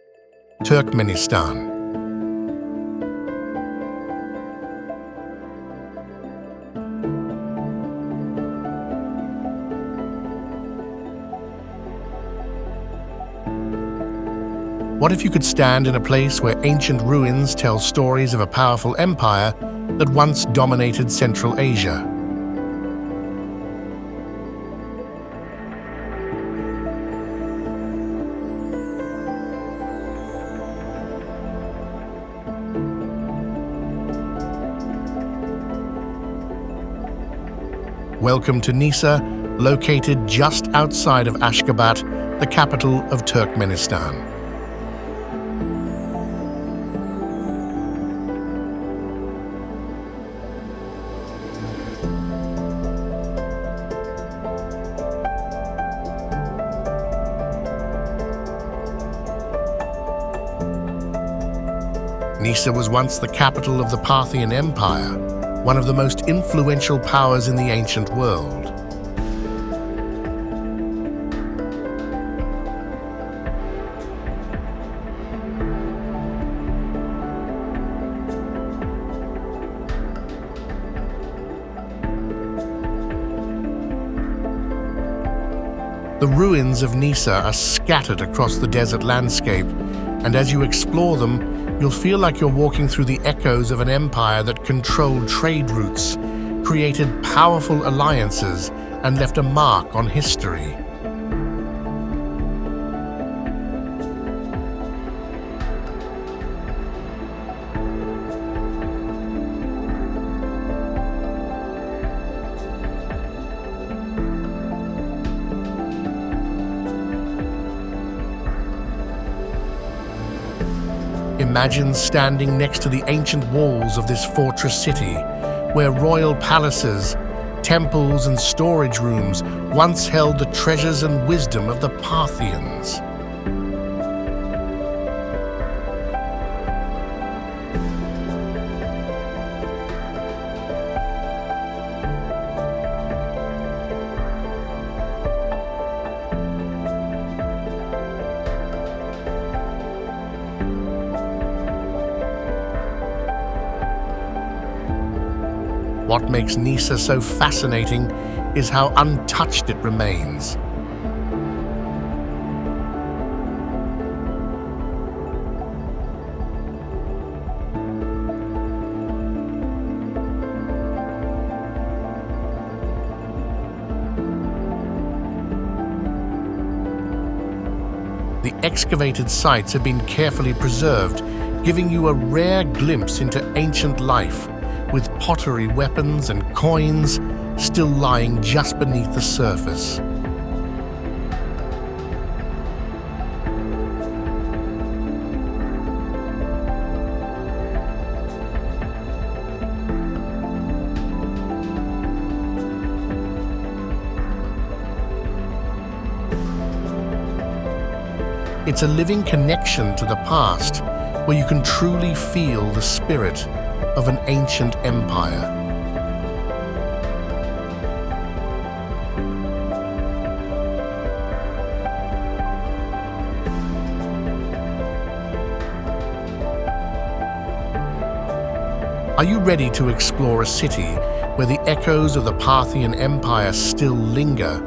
Turkmenistan. What if you could stand in a place where ancient ruins tell stories of a powerful empire that once dominated Central Asia? Welcome to Nisa, located just outside of Ashgabat, the capital of Turkmenistan. Nisa was once the capital of the Parthian Empire, one of the most influential powers in the ancient world. The ruins of Nisa are scattered across the desert landscape, and as you explore them, you'll feel like you're walking through the echoes of an empire that controlled trade routes, created powerful alliances, and left a mark on history. Imagine standing next to the ancient walls of this fortress city, where royal palaces, temples, and storage rooms once held the treasures and wisdom of the Parthians. What makes Nisa so fascinating is how untouched it remains. The excavated sites have been carefully preserved, giving you a rare glimpse into ancient life, with pottery, weapons, and coins still lying just beneath the surface. It's a living connection to the past, where you can truly feel the spirit of an ancient empire. Are you ready to explore a city where the echoes of the Parthian Empire still linger?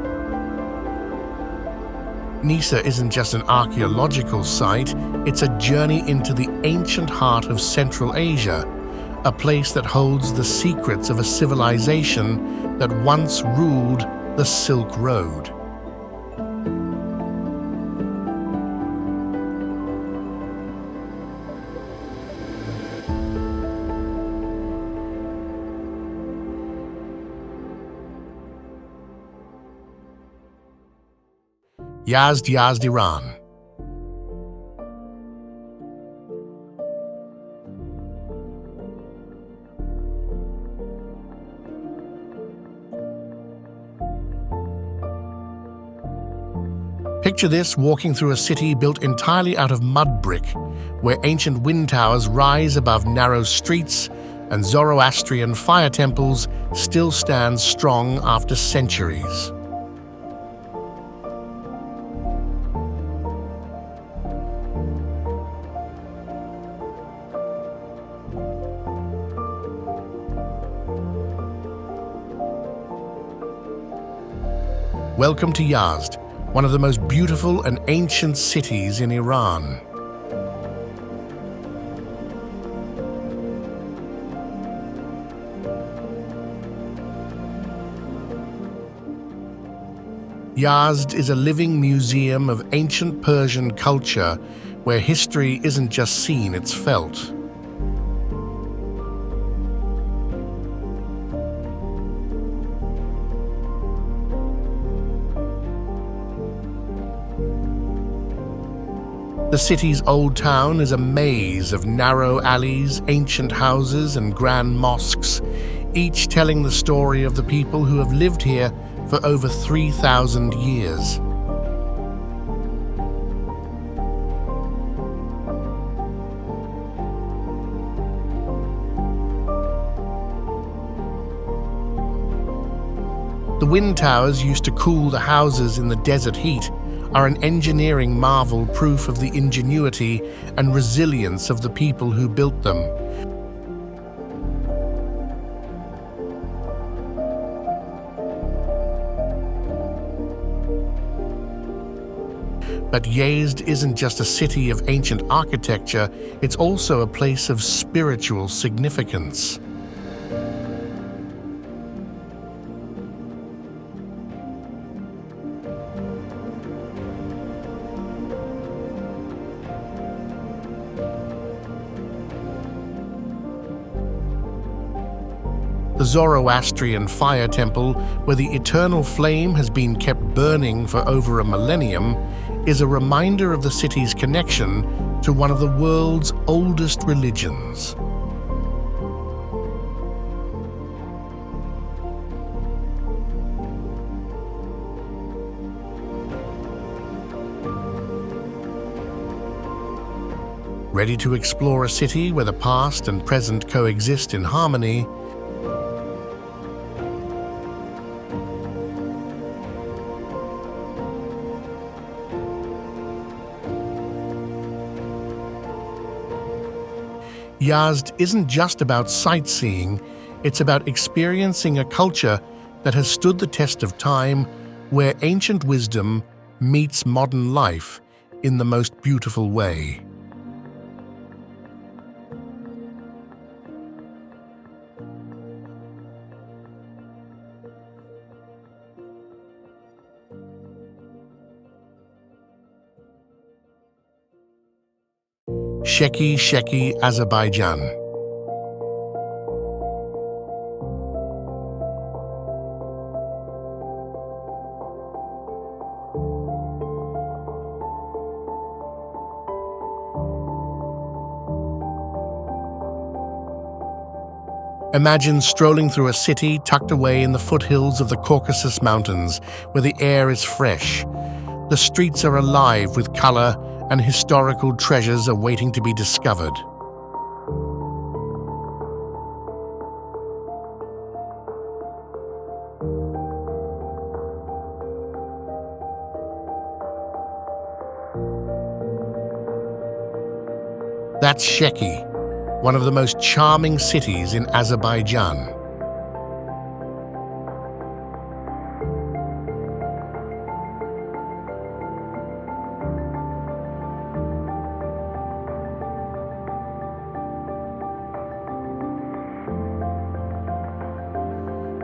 Nisa isn't just an archaeological site, it's a journey into the ancient heart of Central Asia, a place that holds the secrets of a civilization that once ruled the Silk Road. Yazd, Iran. Picture this walking through a city built entirely out of mud brick, where ancient wind towers rise above narrow streets and Zoroastrian fire temples still stand strong after centuries. Welcome to Yazd, one of the most beautiful and ancient cities in Iran. Yazd is a living museum of ancient Persian culture where history isn't just seen, it's felt. The city's old town is a maze of narrow alleys, ancient houses, and grand mosques, each telling the story of the people who have lived here for over 3,000 years. The wind towers used to cool the houses in the desert heat are an engineering marvel, proof of the ingenuity and resilience of the people who built them. But Yazd isn't just a city of ancient architecture, it's also a place of spiritual significance. The Zoroastrian fire temple, where the eternal flame has been kept burning for over a millennium, is a reminder of the city's connection to one of the world's oldest religions. Ready to explore a city where the past and present coexist in harmony? Yazd isn't just about sightseeing, it's about experiencing a culture that has stood the test of time, where ancient wisdom meets modern life in the most beautiful way. Sheki, Azerbaijan. Imagine strolling through a city tucked away in the foothills of the Caucasus Mountains, where the air is fresh. The streets are alive with color, and historical treasures are waiting to be discovered. That's Sheki, one of the most charming cities in Azerbaijan.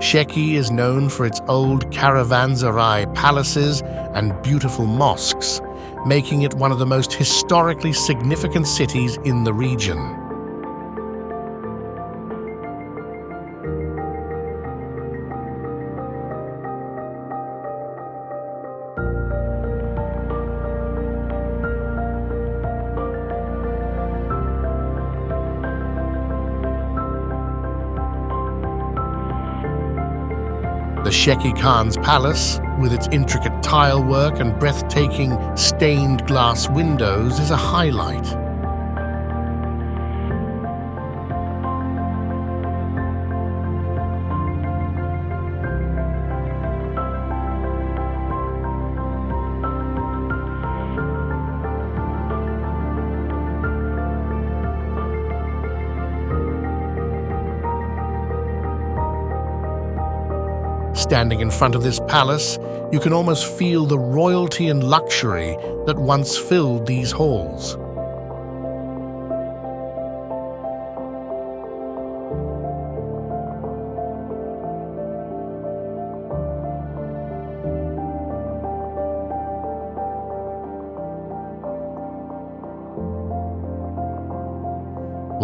Sheki is known for its old caravanserai palaces and beautiful mosques, making it one of the most historically significant cities in the region. The Sheki Khan's palace, with its intricate tile work and breathtaking stained glass windows, is a highlight. Standing in front of this palace, you can almost feel the royalty and luxury that once filled these halls.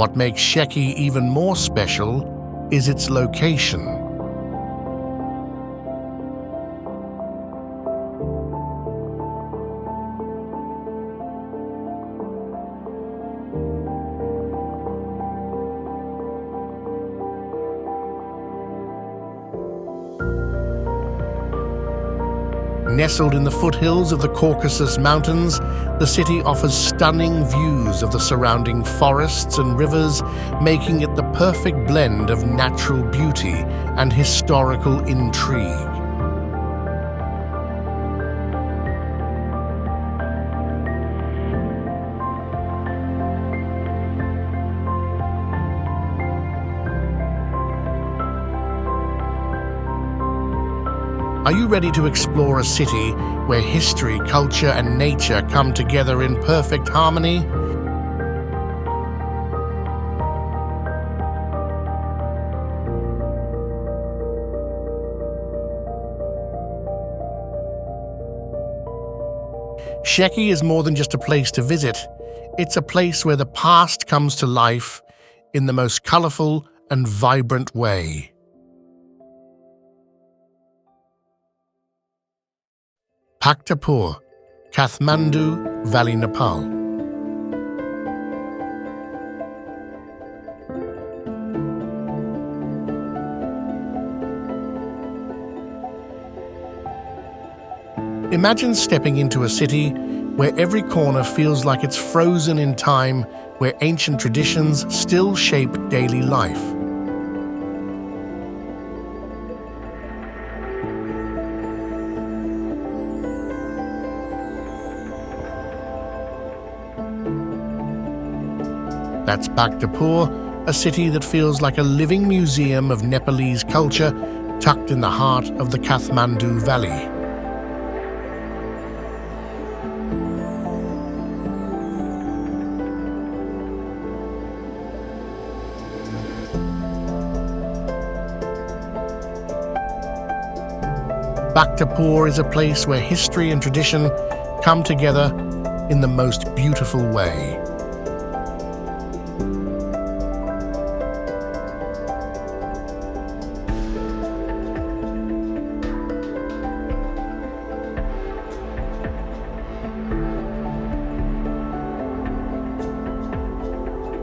What makes Sheki even more special is its location. Nestled in the foothills of the Caucasus Mountains, the city offers stunning views of the surrounding forests and rivers, making it the perfect blend of natural beauty and historical intrigue. Are you ready to explore a city where history, culture, and nature come together in perfect harmony? Sheki is more than just a place to visit. It's a place where the past comes to life in the most colorful and vibrant way. Bhaktapur, Kathmandu Valley, Nepal. Imagine stepping into a city where every corner feels like it's frozen in time, where ancient traditions still shape daily life. That's Bhaktapur, a city that feels like a living museum of Nepalese culture tucked in the heart of the Kathmandu Valley. Bhaktapur is a place where history and tradition come together in the most beautiful way.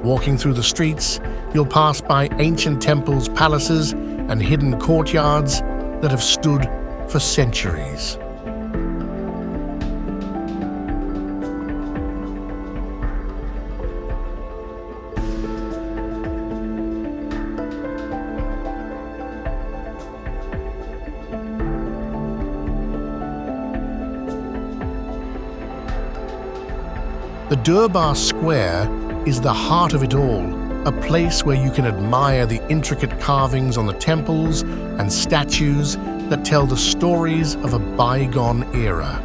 Walking through the streets, you'll pass by ancient temples, palaces, and hidden courtyards that have stood for centuries. The Durbar Square is the heart of it all, a place where you can admire the intricate carvings on the temples and statues that tell the stories of a bygone era.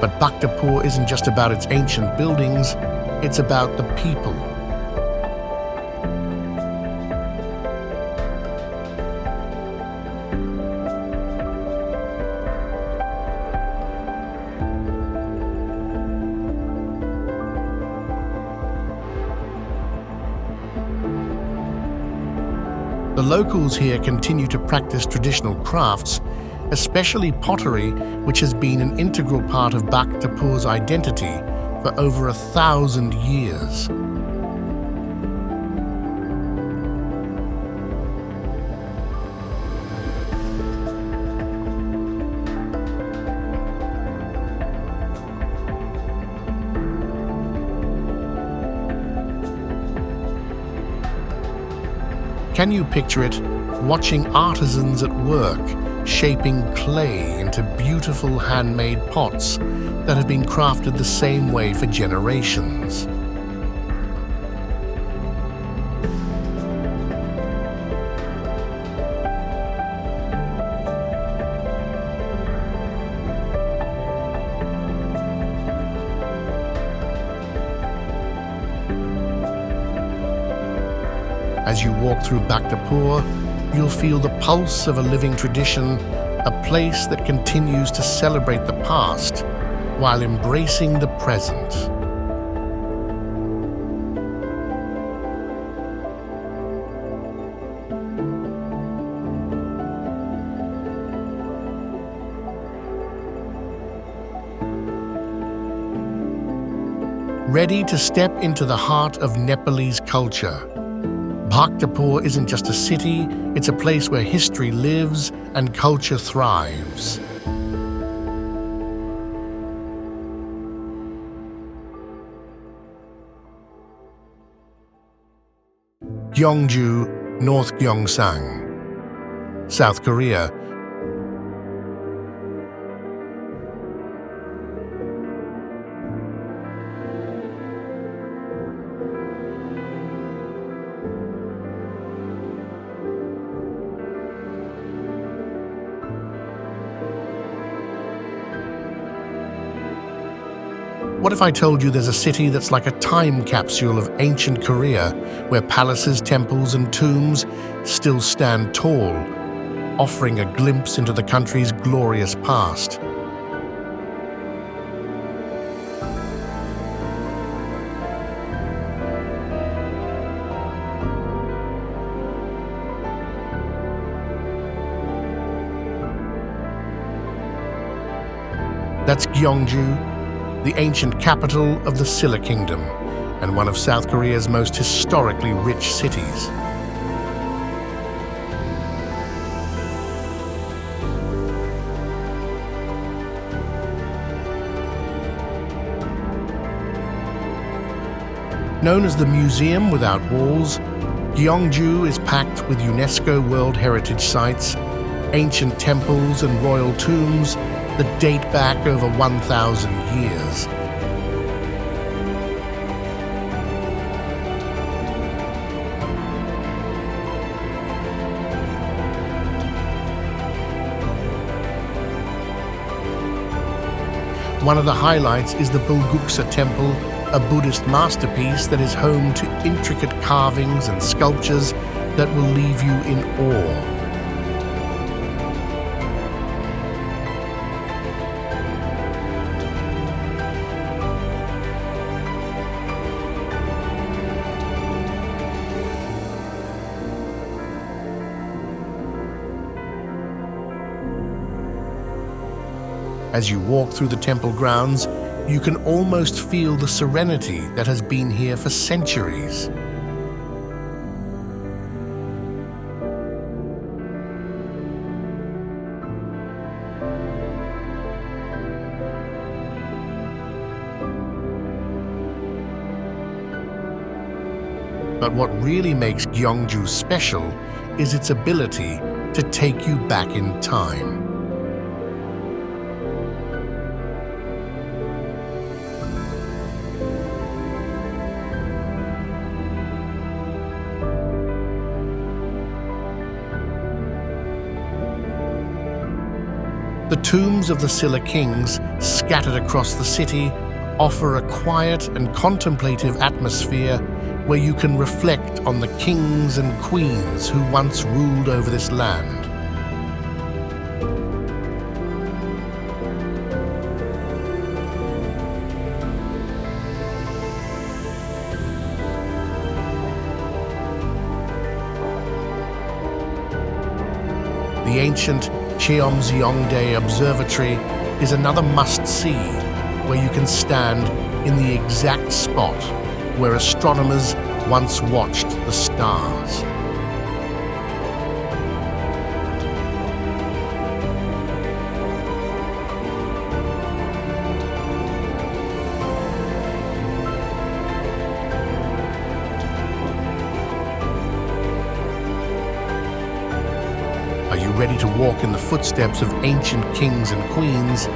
But Bhaktapur isn't just about its ancient buildings, it's about the people. The locals here continue to practice traditional crafts, especially pottery, which has been an integral part of Bhaktapur's identity for over 1,000 years. Can you picture it? Watching artisans at work, shaping clay into beautiful handmade pots that have been crafted the same way for generations. As you walk through Bhaktapur, you'll feel the pulse of a living tradition, a place that continues to celebrate the past while embracing the present. Ready to step into the heart of Nepalese culture, Bhaktapur isn't just a city, it's a place where history lives and culture thrives. Gyeongju, North Gyeongsang, South Korea. What if I told you there's a city that's like a time capsule of ancient Korea, where palaces, temples, and tombs still stand tall, offering a glimpse into the country's glorious past? That's Gyeongju, the ancient capital of the Silla Kingdom, and one of South Korea's most historically rich cities. Known as the Museum Without Walls, Gyeongju is packed with UNESCO World Heritage Sites, ancient temples and royal tombs that date back over 1,000 years. One of the highlights is the Bulguksa Temple, a Buddhist masterpiece that is home to intricate carvings and sculptures that will leave you in awe. As you walk through the temple grounds, you can almost feel the serenity that has been here for centuries. But what really makes Gyeongju special is its ability to take you back in time. The tombs of the Silla kings, scattered across the city, offer a quiet and contemplative atmosphere where you can reflect on the kings and queens who once ruled over this land. The ancient Cheomseongdae Observatory is another must-see, where you can stand in the exact spot where astronomers once watched the stars. Are you ready to walk in the footsteps of ancient kings and queens?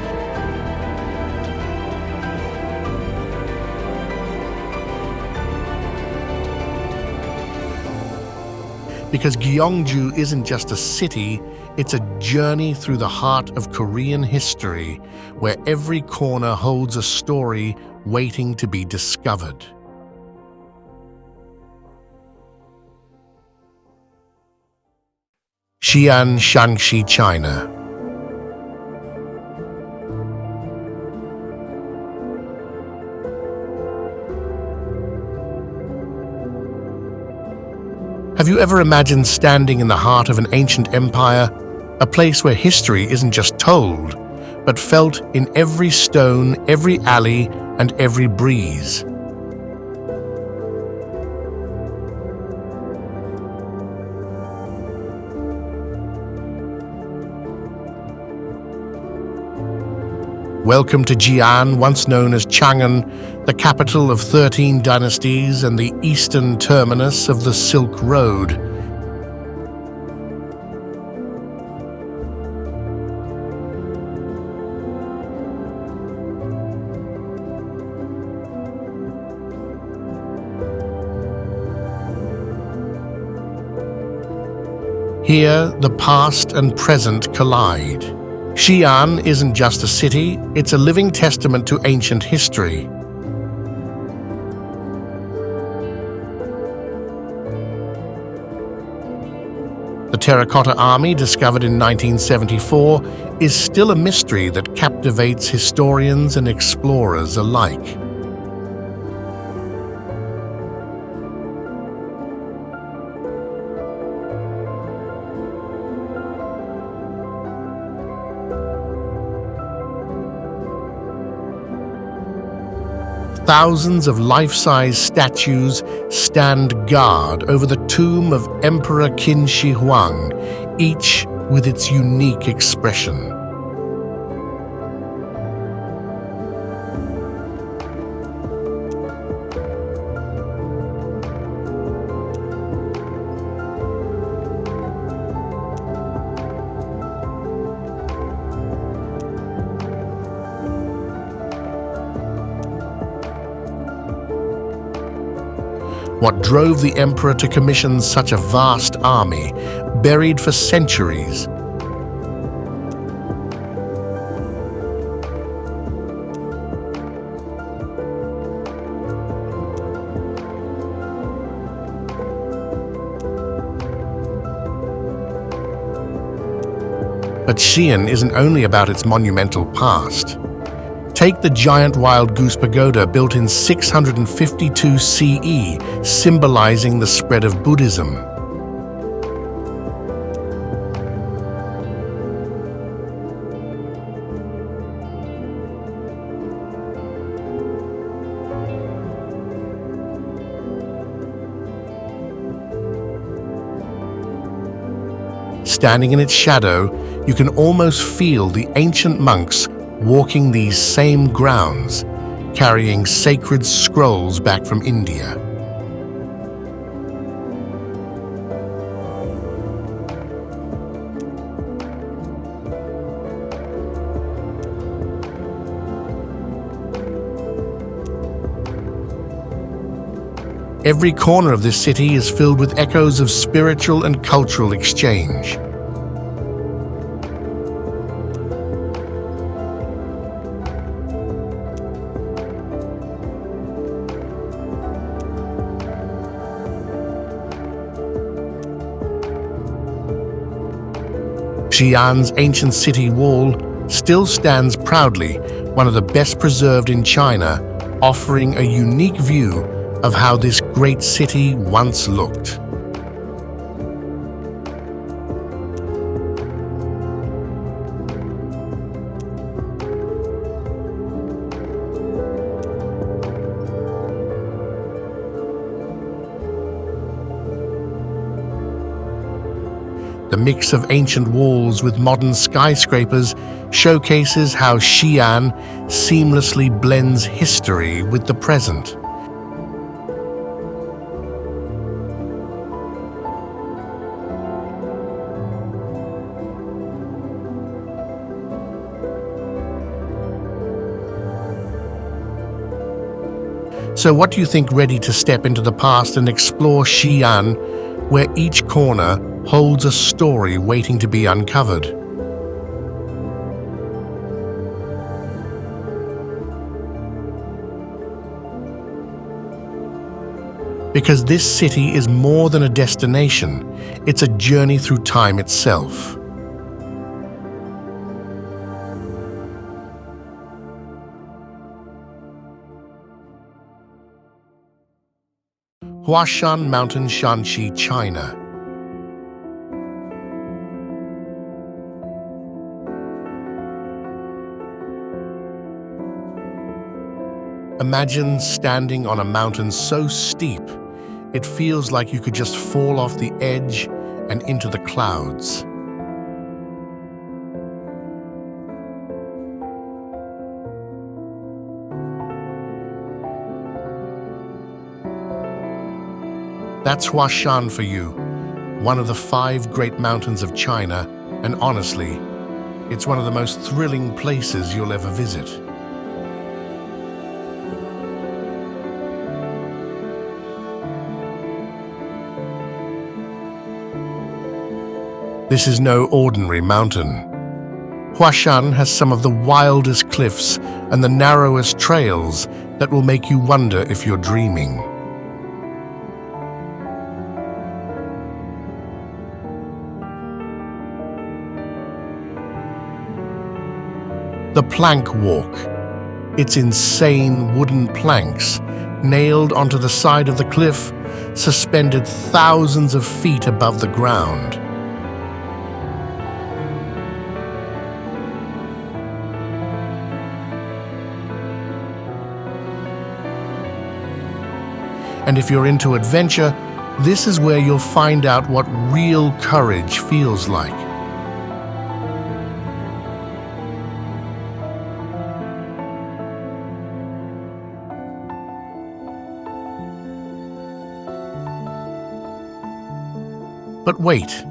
Because Gyeongju isn't just a city, it's a journey through the heart of Korean history, where every corner holds a story waiting to be discovered. Xi'an, Shaanxi, China. Have you ever imagined standing in the heart of an ancient empire, a place where history isn't just told, but felt in every stone, every alley, and every breeze? Welcome to Jian, once known as Chang'an, the capital of 13 dynasties and the eastern terminus of the Silk Road. Here, the past and present collide. Xi'an isn't just a city, it's a living testament to ancient history. The Terracotta Army, discovered in 1974, is still a mystery that captivates historians and explorers alike. Thousands of life-size statues stand guard over the tomb of Emperor Qin Shi Huang, each with its unique expression. What drove the emperor to commission such a vast army, buried for centuries? But Xi'an isn't only about its monumental past. Take the giant wild goose pagoda built in 652 CE, symbolizing the spread of Buddhism. Standing in its shadow, you can almost feel the ancient monks walking these same grounds, carrying sacred scrolls back from India. Every corner of this city is filled with echoes of spiritual and cultural exchange. Xi'an's ancient city wall still stands proudly, one of the best preserved in China, offering a unique view of how this great city once looked. The mix of ancient walls with modern skyscrapers showcases how Xi'an seamlessly blends history with the present. So what do you think, ready to step into the past and explore Xi'an, where each corner holds a story waiting to be uncovered? Because this city is more than a destination, it's a journey through time itself. Huashan Mountain, Shanxi, China. Imagine standing on a mountain so steep, it feels like you could just fall off the edge and into the clouds. That's Huashan for you, one of the 5 great mountains of China, and honestly, it's one of the most thrilling places you'll ever visit. This is no ordinary mountain. Huashan has some of the wildest cliffs and the narrowest trails that will make you wonder if you're dreaming. The plank walk. It's insane wooden planks nailed onto the side of the cliff, suspended thousands of feet above the ground. And if you're into adventure, this is where you'll find out what real courage feels like. But wait,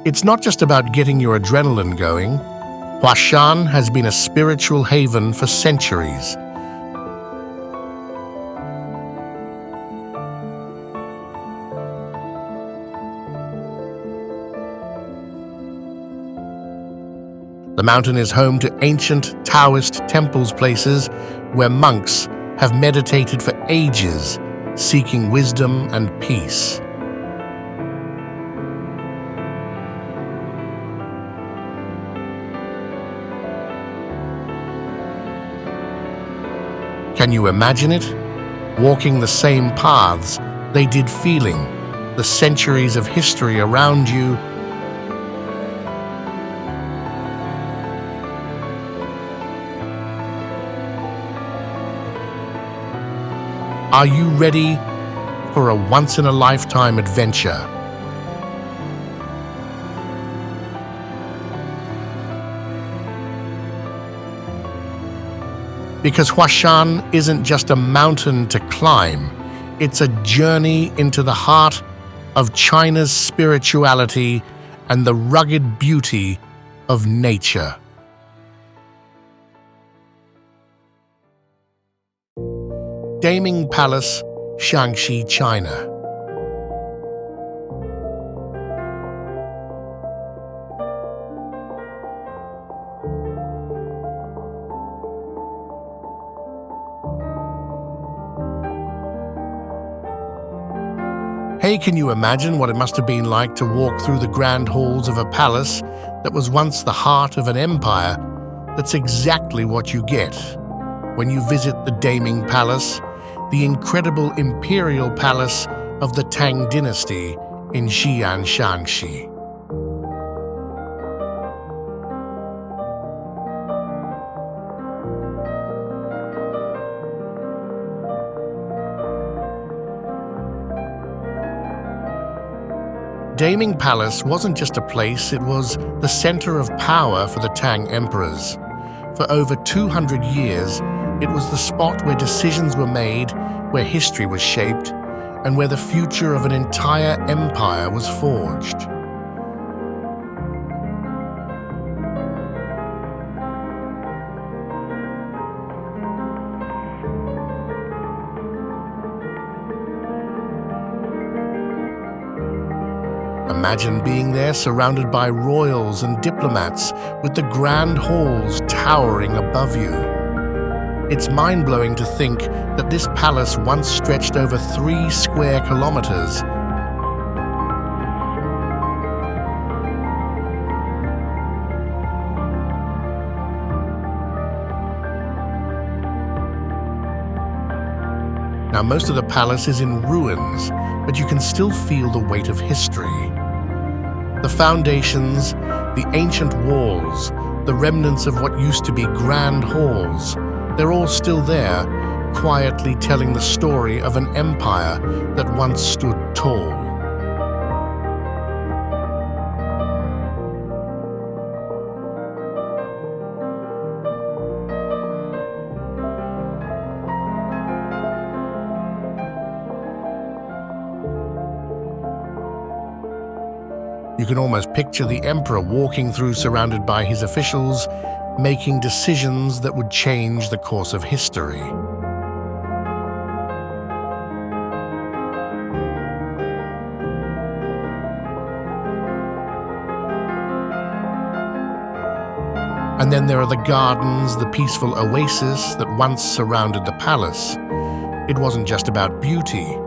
it's not just about getting your adrenaline going. Huashan has been a spiritual haven for centuries. The mountain is home to ancient Taoist temples, places where monks have meditated for ages, seeking wisdom and peace. Can you imagine it? Walking the same paths they did, feeling the centuries of history around you. Are you ready for a once-in-a-lifetime adventure? Because Huashan isn't just a mountain to climb, it's a journey into the heart of China's spirituality and the rugged beauty of nature. Daming Palace, Shanxi, China. Hey, can you imagine what it must have been like to walk through the grand halls of a palace that was once the heart of an empire? That's exactly what you get when you visit the Daming Palace, the incredible imperial palace of the Tang dynasty in Xi'an, Shanxi. Daming Palace wasn't just a place, it was the center of power for the Tang emperors. For over 200 years, it was the spot where decisions were made, where history was shaped, and where the future of an entire empire was forged. Imagine being there surrounded by royals and diplomats with the grand halls towering above you. It's mind-blowing to think that this palace once stretched over 3 square kilometers. Now, most of the palace is in ruins, but you can still feel the weight of history. The foundations, the ancient walls, the remnants of what used to be grand halls, they're all still there, quietly telling the story of an empire that once stood tall. You can almost picture the emperor walking through surrounded by his officials, making decisions that would change the course of history. And then there are the gardens, the peaceful oasis that once surrounded the palace. It wasn't just about beauty.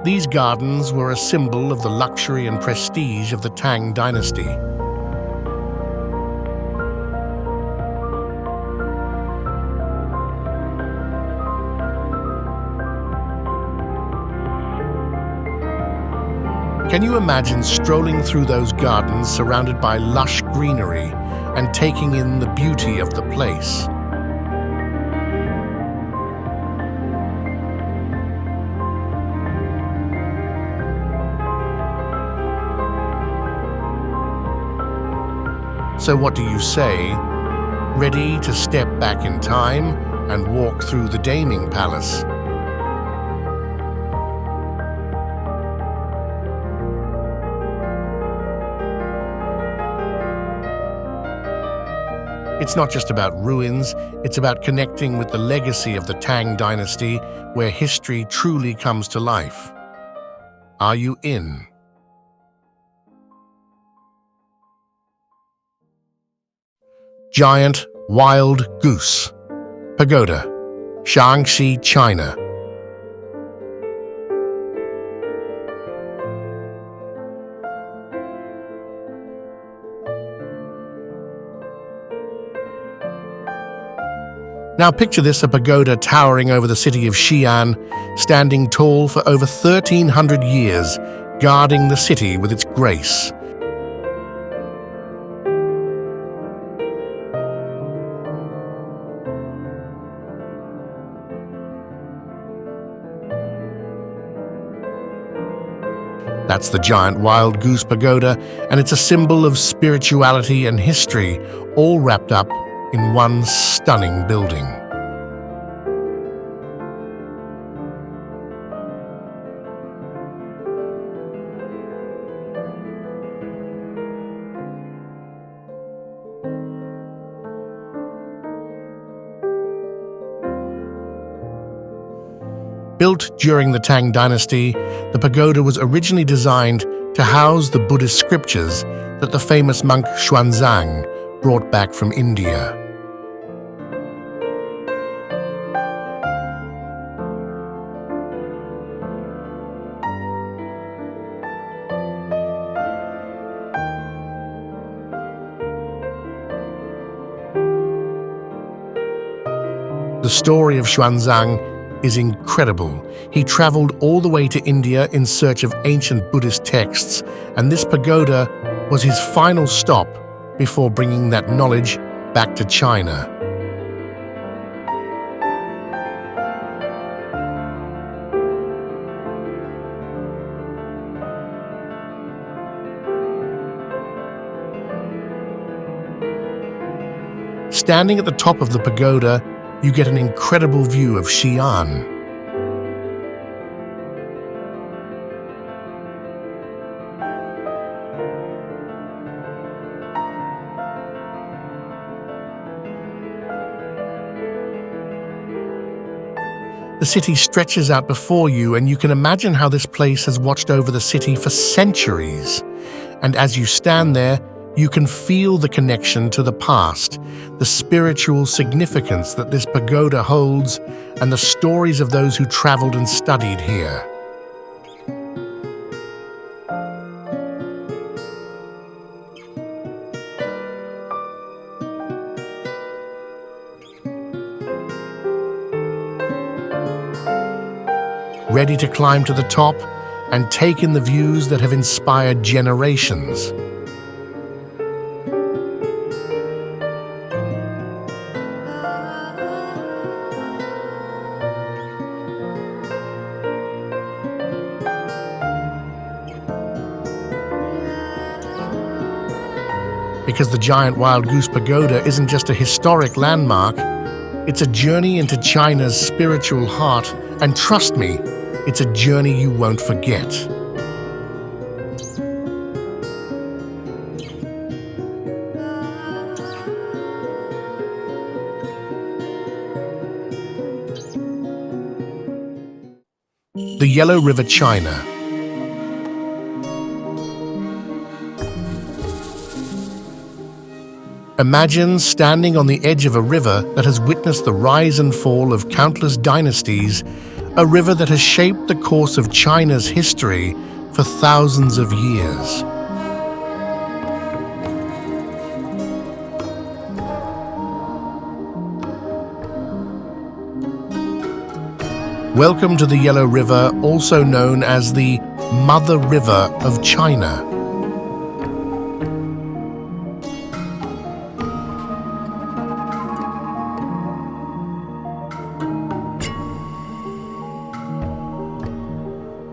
These gardens were a symbol of the luxury and prestige of the Tang dynasty. Can you imagine strolling through those gardens surrounded by lush greenery and taking in the beauty of the place? So what do you say? Ready to step back in time and walk through the Daming Palace? It's not just about ruins, it's about connecting with the legacy of the Tang dynasty, where history truly comes to life. Are you in? Giant Wild Goose Pagoda, Shaanxi, China. Now picture this, a pagoda towering over the city of Xi'an, standing tall for over 1,300 years, guarding the city with its grace. That's the Giant Wild Goose Pagoda, and it's a symbol of spirituality and history, all wrapped up in one stunning building. Built during the Tang dynasty, the pagoda was originally designed to house the Buddhist scriptures that the famous monk Xuanzang brought back from India. The story of Xuanzang is incredible. He traveled all the way to India in search of ancient Buddhist texts, and this pagoda was his final stop before bringing that knowledge back to China. Standing at the top of the pagoda, you get an incredible view of Xi'an. The city stretches out before you, and you can imagine how this place has watched over the city for centuries. And as you stand there, You can feel the connection to the past, the spiritual significance that this pagoda holds, and the stories of those who traveled and studied here. Ready to climb to the top and take in the views that have inspired generations. Because the giant wild goose pagoda isn't just a historic landmark, it's a journey into China's spiritual heart, and trust me, it's a journey you won't forget. The Yellow River, China. Imagine standing on the edge of a river that has witnessed the rise and fall of countless dynasties, a river that has shaped the course of China's history for thousands of years. Welcome to the Yellow River, also known as the Mother River of China.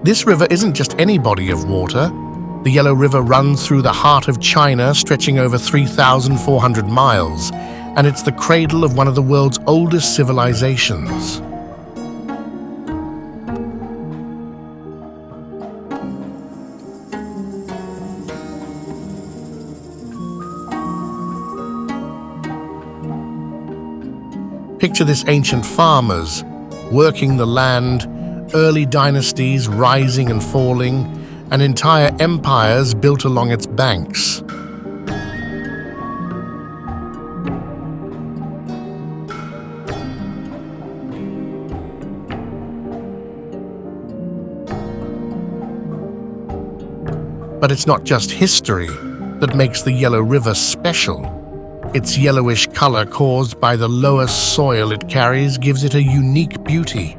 This river isn't just any body of water. The Yellow River runs through the heart of China, stretching over 3,400 miles, and it's the cradle of one of the world's oldest civilizations. Picture this: ancient farmers working the land, early dynasties rising and falling, and entire empires built along its banks. But it's not just history that makes the Yellow River special. Its yellowish color, caused by the lower soil it carries, gives it a unique beauty.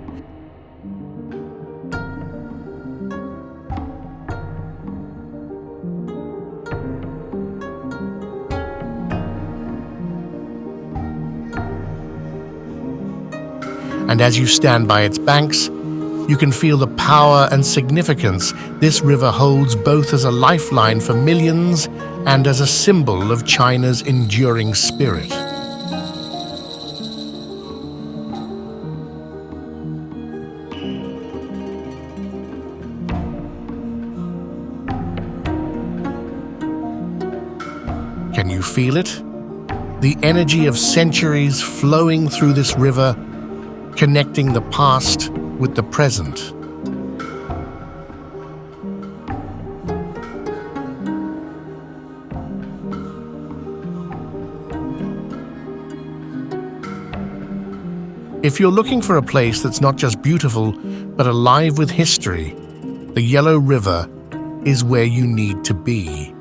And as you stand by its banks, you can feel the power and significance this river holds, both as a lifeline for millions and as a symbol of China's enduring spirit. Can you feel it? The energy of centuries flowing through this river, connecting the past with the present. If you're looking for a place that's not just beautiful, but alive with history, the Yellow River is where you need to be.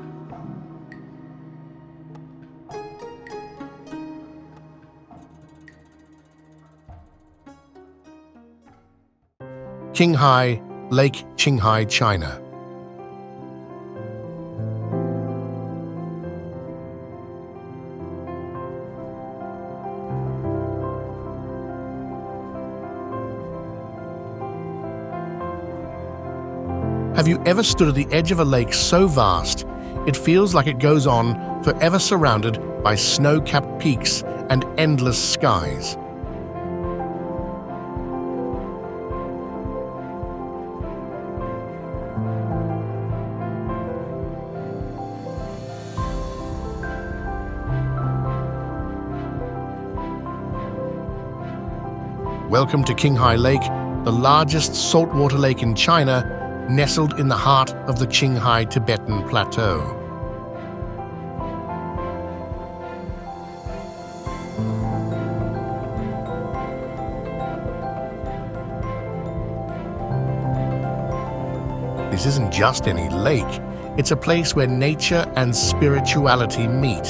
Qinghai, Lake Qinghai, China. Have you ever stood at the edge of a lake so vast, it feels like it goes on forever, surrounded by snow-capped peaks and endless skies? Welcome to Qinghai Lake, the largest saltwater lake in China, nestled in the heart of the Qinghai Tibetan Plateau. This isn't just any lake, it's a place where nature and spirituality meet.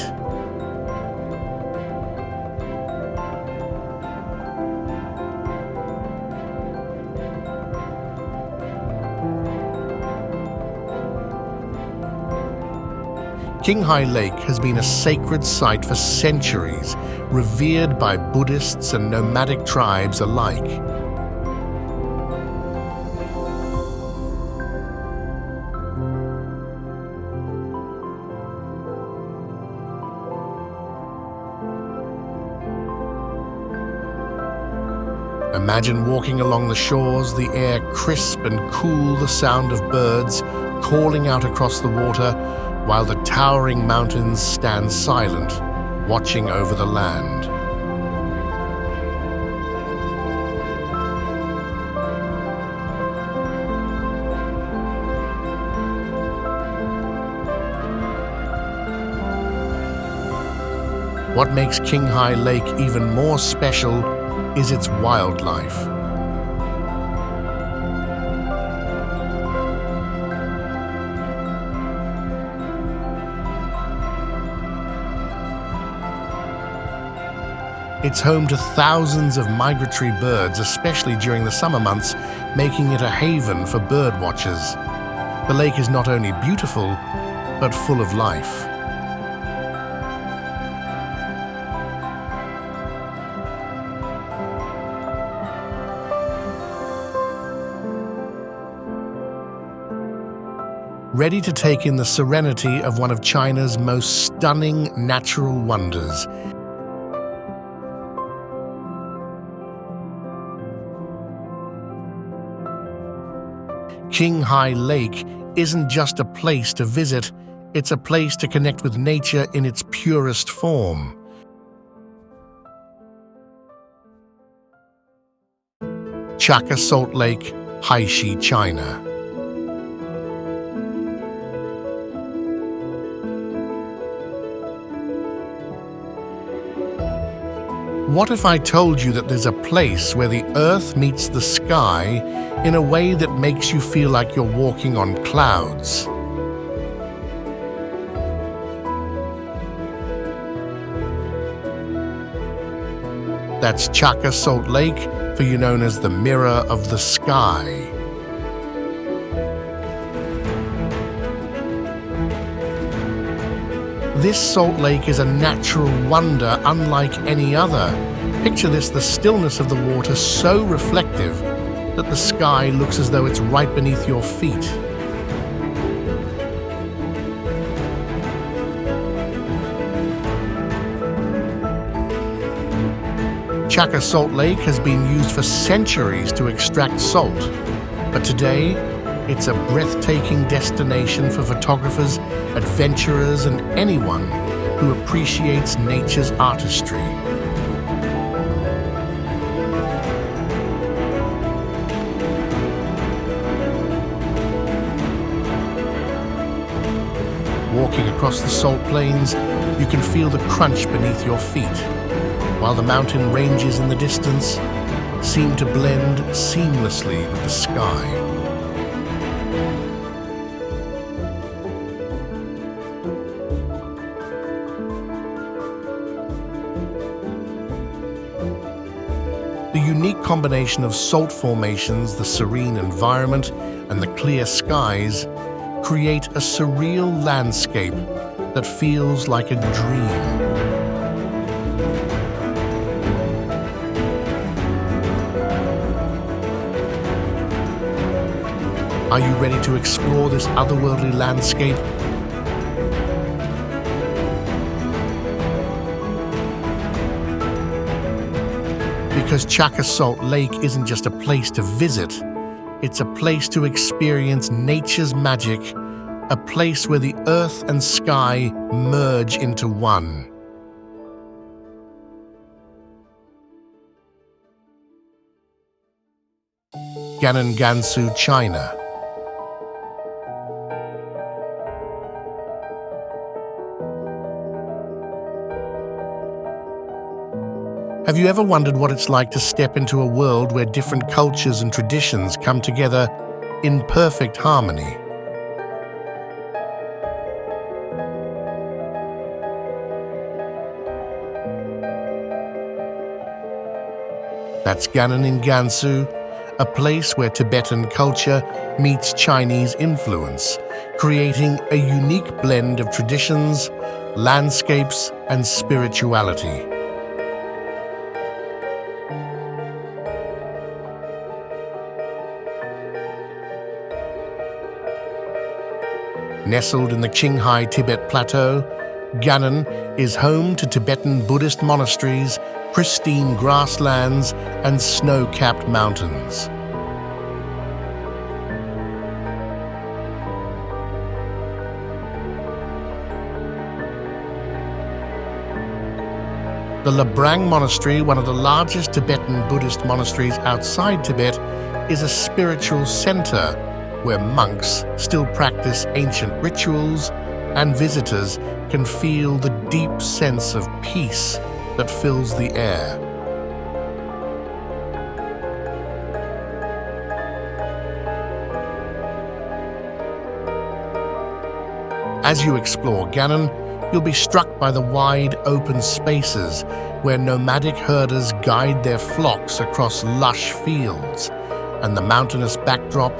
Qinghai Lake has been a sacred site for centuries, revered by Buddhists and nomadic tribes alike. Imagine walking along the shores, the air crisp and cool, the sound of birds calling out across the water, while the towering mountains stand silent, watching over the land. What makes Qinghai Lake even more special is its wildlife. It's home to thousands of migratory birds, especially during the summer months, making it a haven for bird watchers. The lake is not only beautiful, but full of life. Ready to take in the serenity of one of China's most stunning natural wonders. Qinghai Lake isn't just a place to visit, it's a place to connect with nature in its purest form. Chaka Salt Lake, Haishi, China. What if I told you that there's a place where the earth meets the sky in a way that makes you feel like you're walking on clouds? That's Chaka Salt Lake, for you known as the Mirror of the Sky. This salt lake is a natural wonder unlike any other. Picture this, the stillness of the water so reflective that the sky looks as though it's right beneath your feet. Chaka Salt Lake has been used for centuries to extract salt, but today it's a breathtaking destination for photographers, adventurers, and anyone who appreciates nature's artistry. Walking across the salt plains, you can feel the crunch beneath your feet, while the mountain ranges in the distance seem to blend seamlessly with the sky. The unique combination of salt formations, the serene environment, and the clear skies create a surreal landscape that feels like a dream. Are you ready to explore this otherworldly landscape? Because Chaka Salt Lake isn't just a place to visit, it's a place to experience nature's magic, a place where the earth and sky merge into one. Gansu, China. Have you ever wondered what it's like to step into a world where different cultures and traditions come together in perfect harmony. That's Gannon in Gansu, a place where Tibetan culture meets Chinese influence, creating a unique blend of traditions, landscapes, and spirituality. Nestled in the Qinghai Tibet Plateau, Gannon is home to Tibetan Buddhist monasteries, pristine grasslands, and snow-capped mountains. The Labrang Monastery, one of the largest Tibetan Buddhist monasteries outside Tibet, is a spiritual center where monks still practice ancient rituals and visitors can feel the deep sense of peace that fills the air. As you explore Gannon, you'll be struck by the wide open spaces where nomadic herders guide their flocks across lush fields, and the mountainous backdrop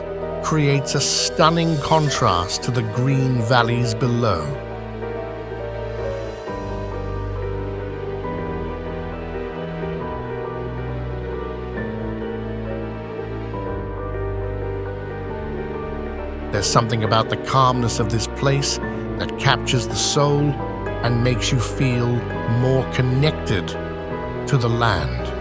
creates a stunning contrast to the green valleys below. There's something about the calmness of this place that captures the soul and makes you feel more connected to the land.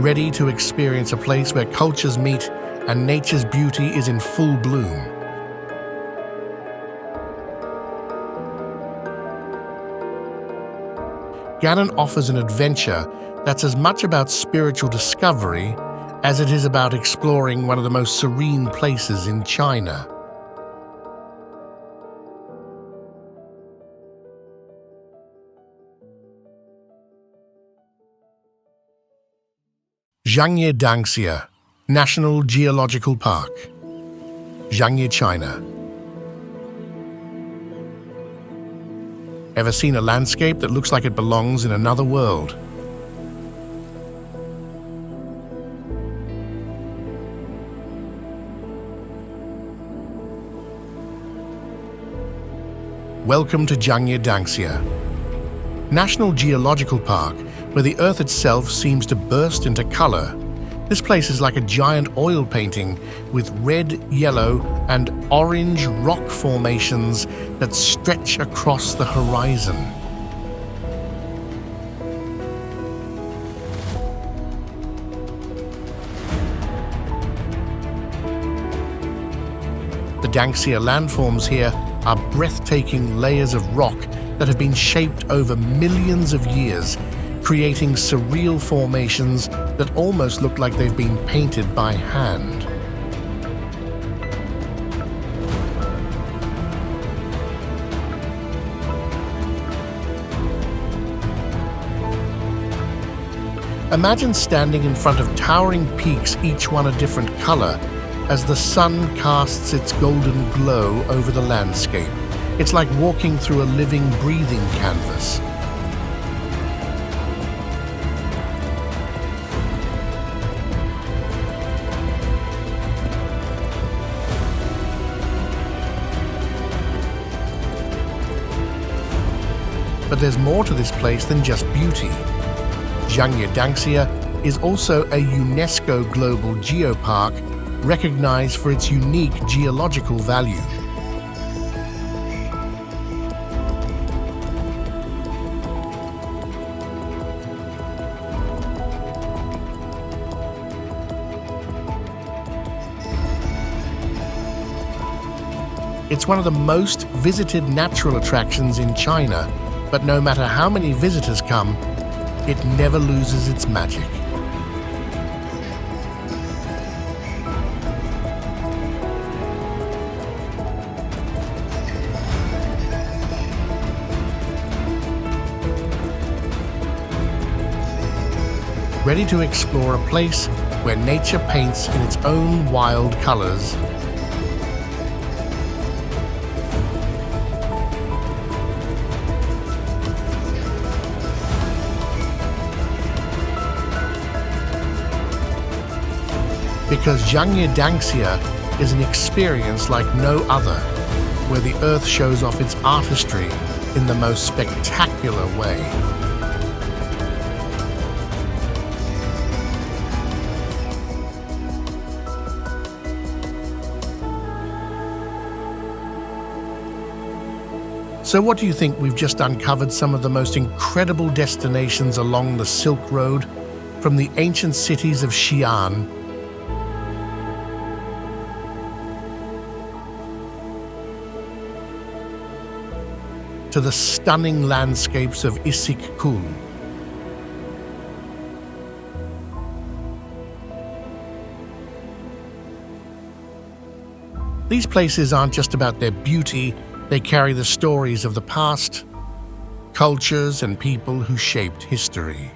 Ready to experience a place where cultures meet and nature's beauty is in full bloom. Gannon offers an adventure that's as much about spiritual discovery as it is about exploring one of the most serene places in China. Zhangye Dangxia National Geological Park, Zhangye, China. Ever seen a landscape that looks like it belongs in another world? Welcome to Zhangye Dangxia, National Geological Park, where the Earth itself seems to burst into color. This place is like a giant oil painting with red, yellow, and orange rock formations that stretch across the horizon. The Dangxia landforms here are breathtaking layers of rock that have been shaped over millions of years, creating surreal formations that almost look like they've been painted by hand. Imagine standing in front of towering peaks, each one a different color, as the sun casts its golden glow over the landscape. It's like walking through a living, breathing canvas. But there's more to this place than just beauty. Zhangye Dangxia is also a UNESCO Global Geopark, recognized for its unique geological value. It's one of the most visited natural attractions in China, but no matter how many visitors come, it never loses its magic. ready to explore a place where nature paints in its own wild colors. Because Dangxia is an experience like no other, where the earth shows off its artistry in the most spectacular way. So what do you think? We've just uncovered some of the most incredible destinations along the Silk Road, from the ancient cities of Xi'an to the stunning landscapes of Issyk-kul. These places aren't just about their beauty, they carry the stories of the past, cultures, and people who shaped history.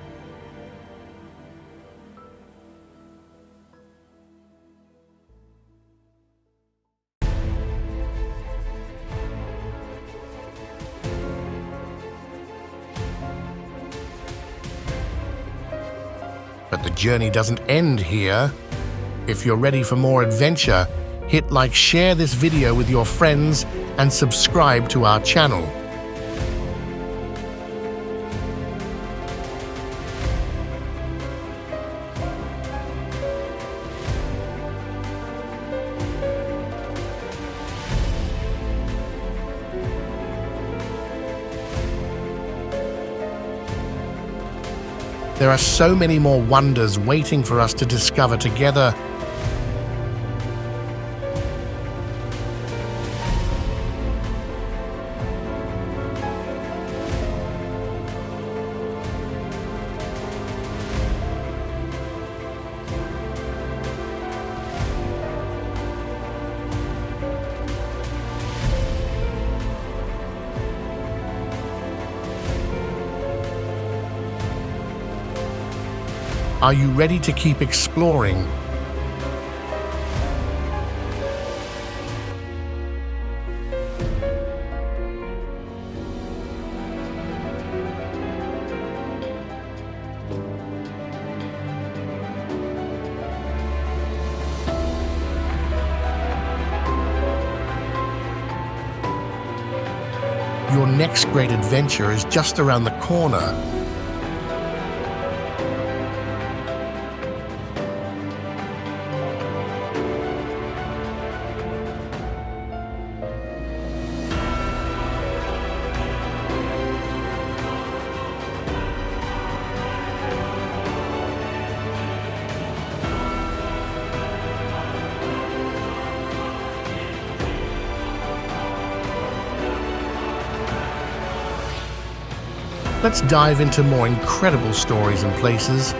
But the journey doesn't end here. If you're ready for more adventure, hit like, share this video with your friends, and subscribe to our channel. There are so many more wonders waiting for us to discover together. Are you ready to keep exploring? Your next great adventure is just around the corner. Let's dive into more incredible stories and places.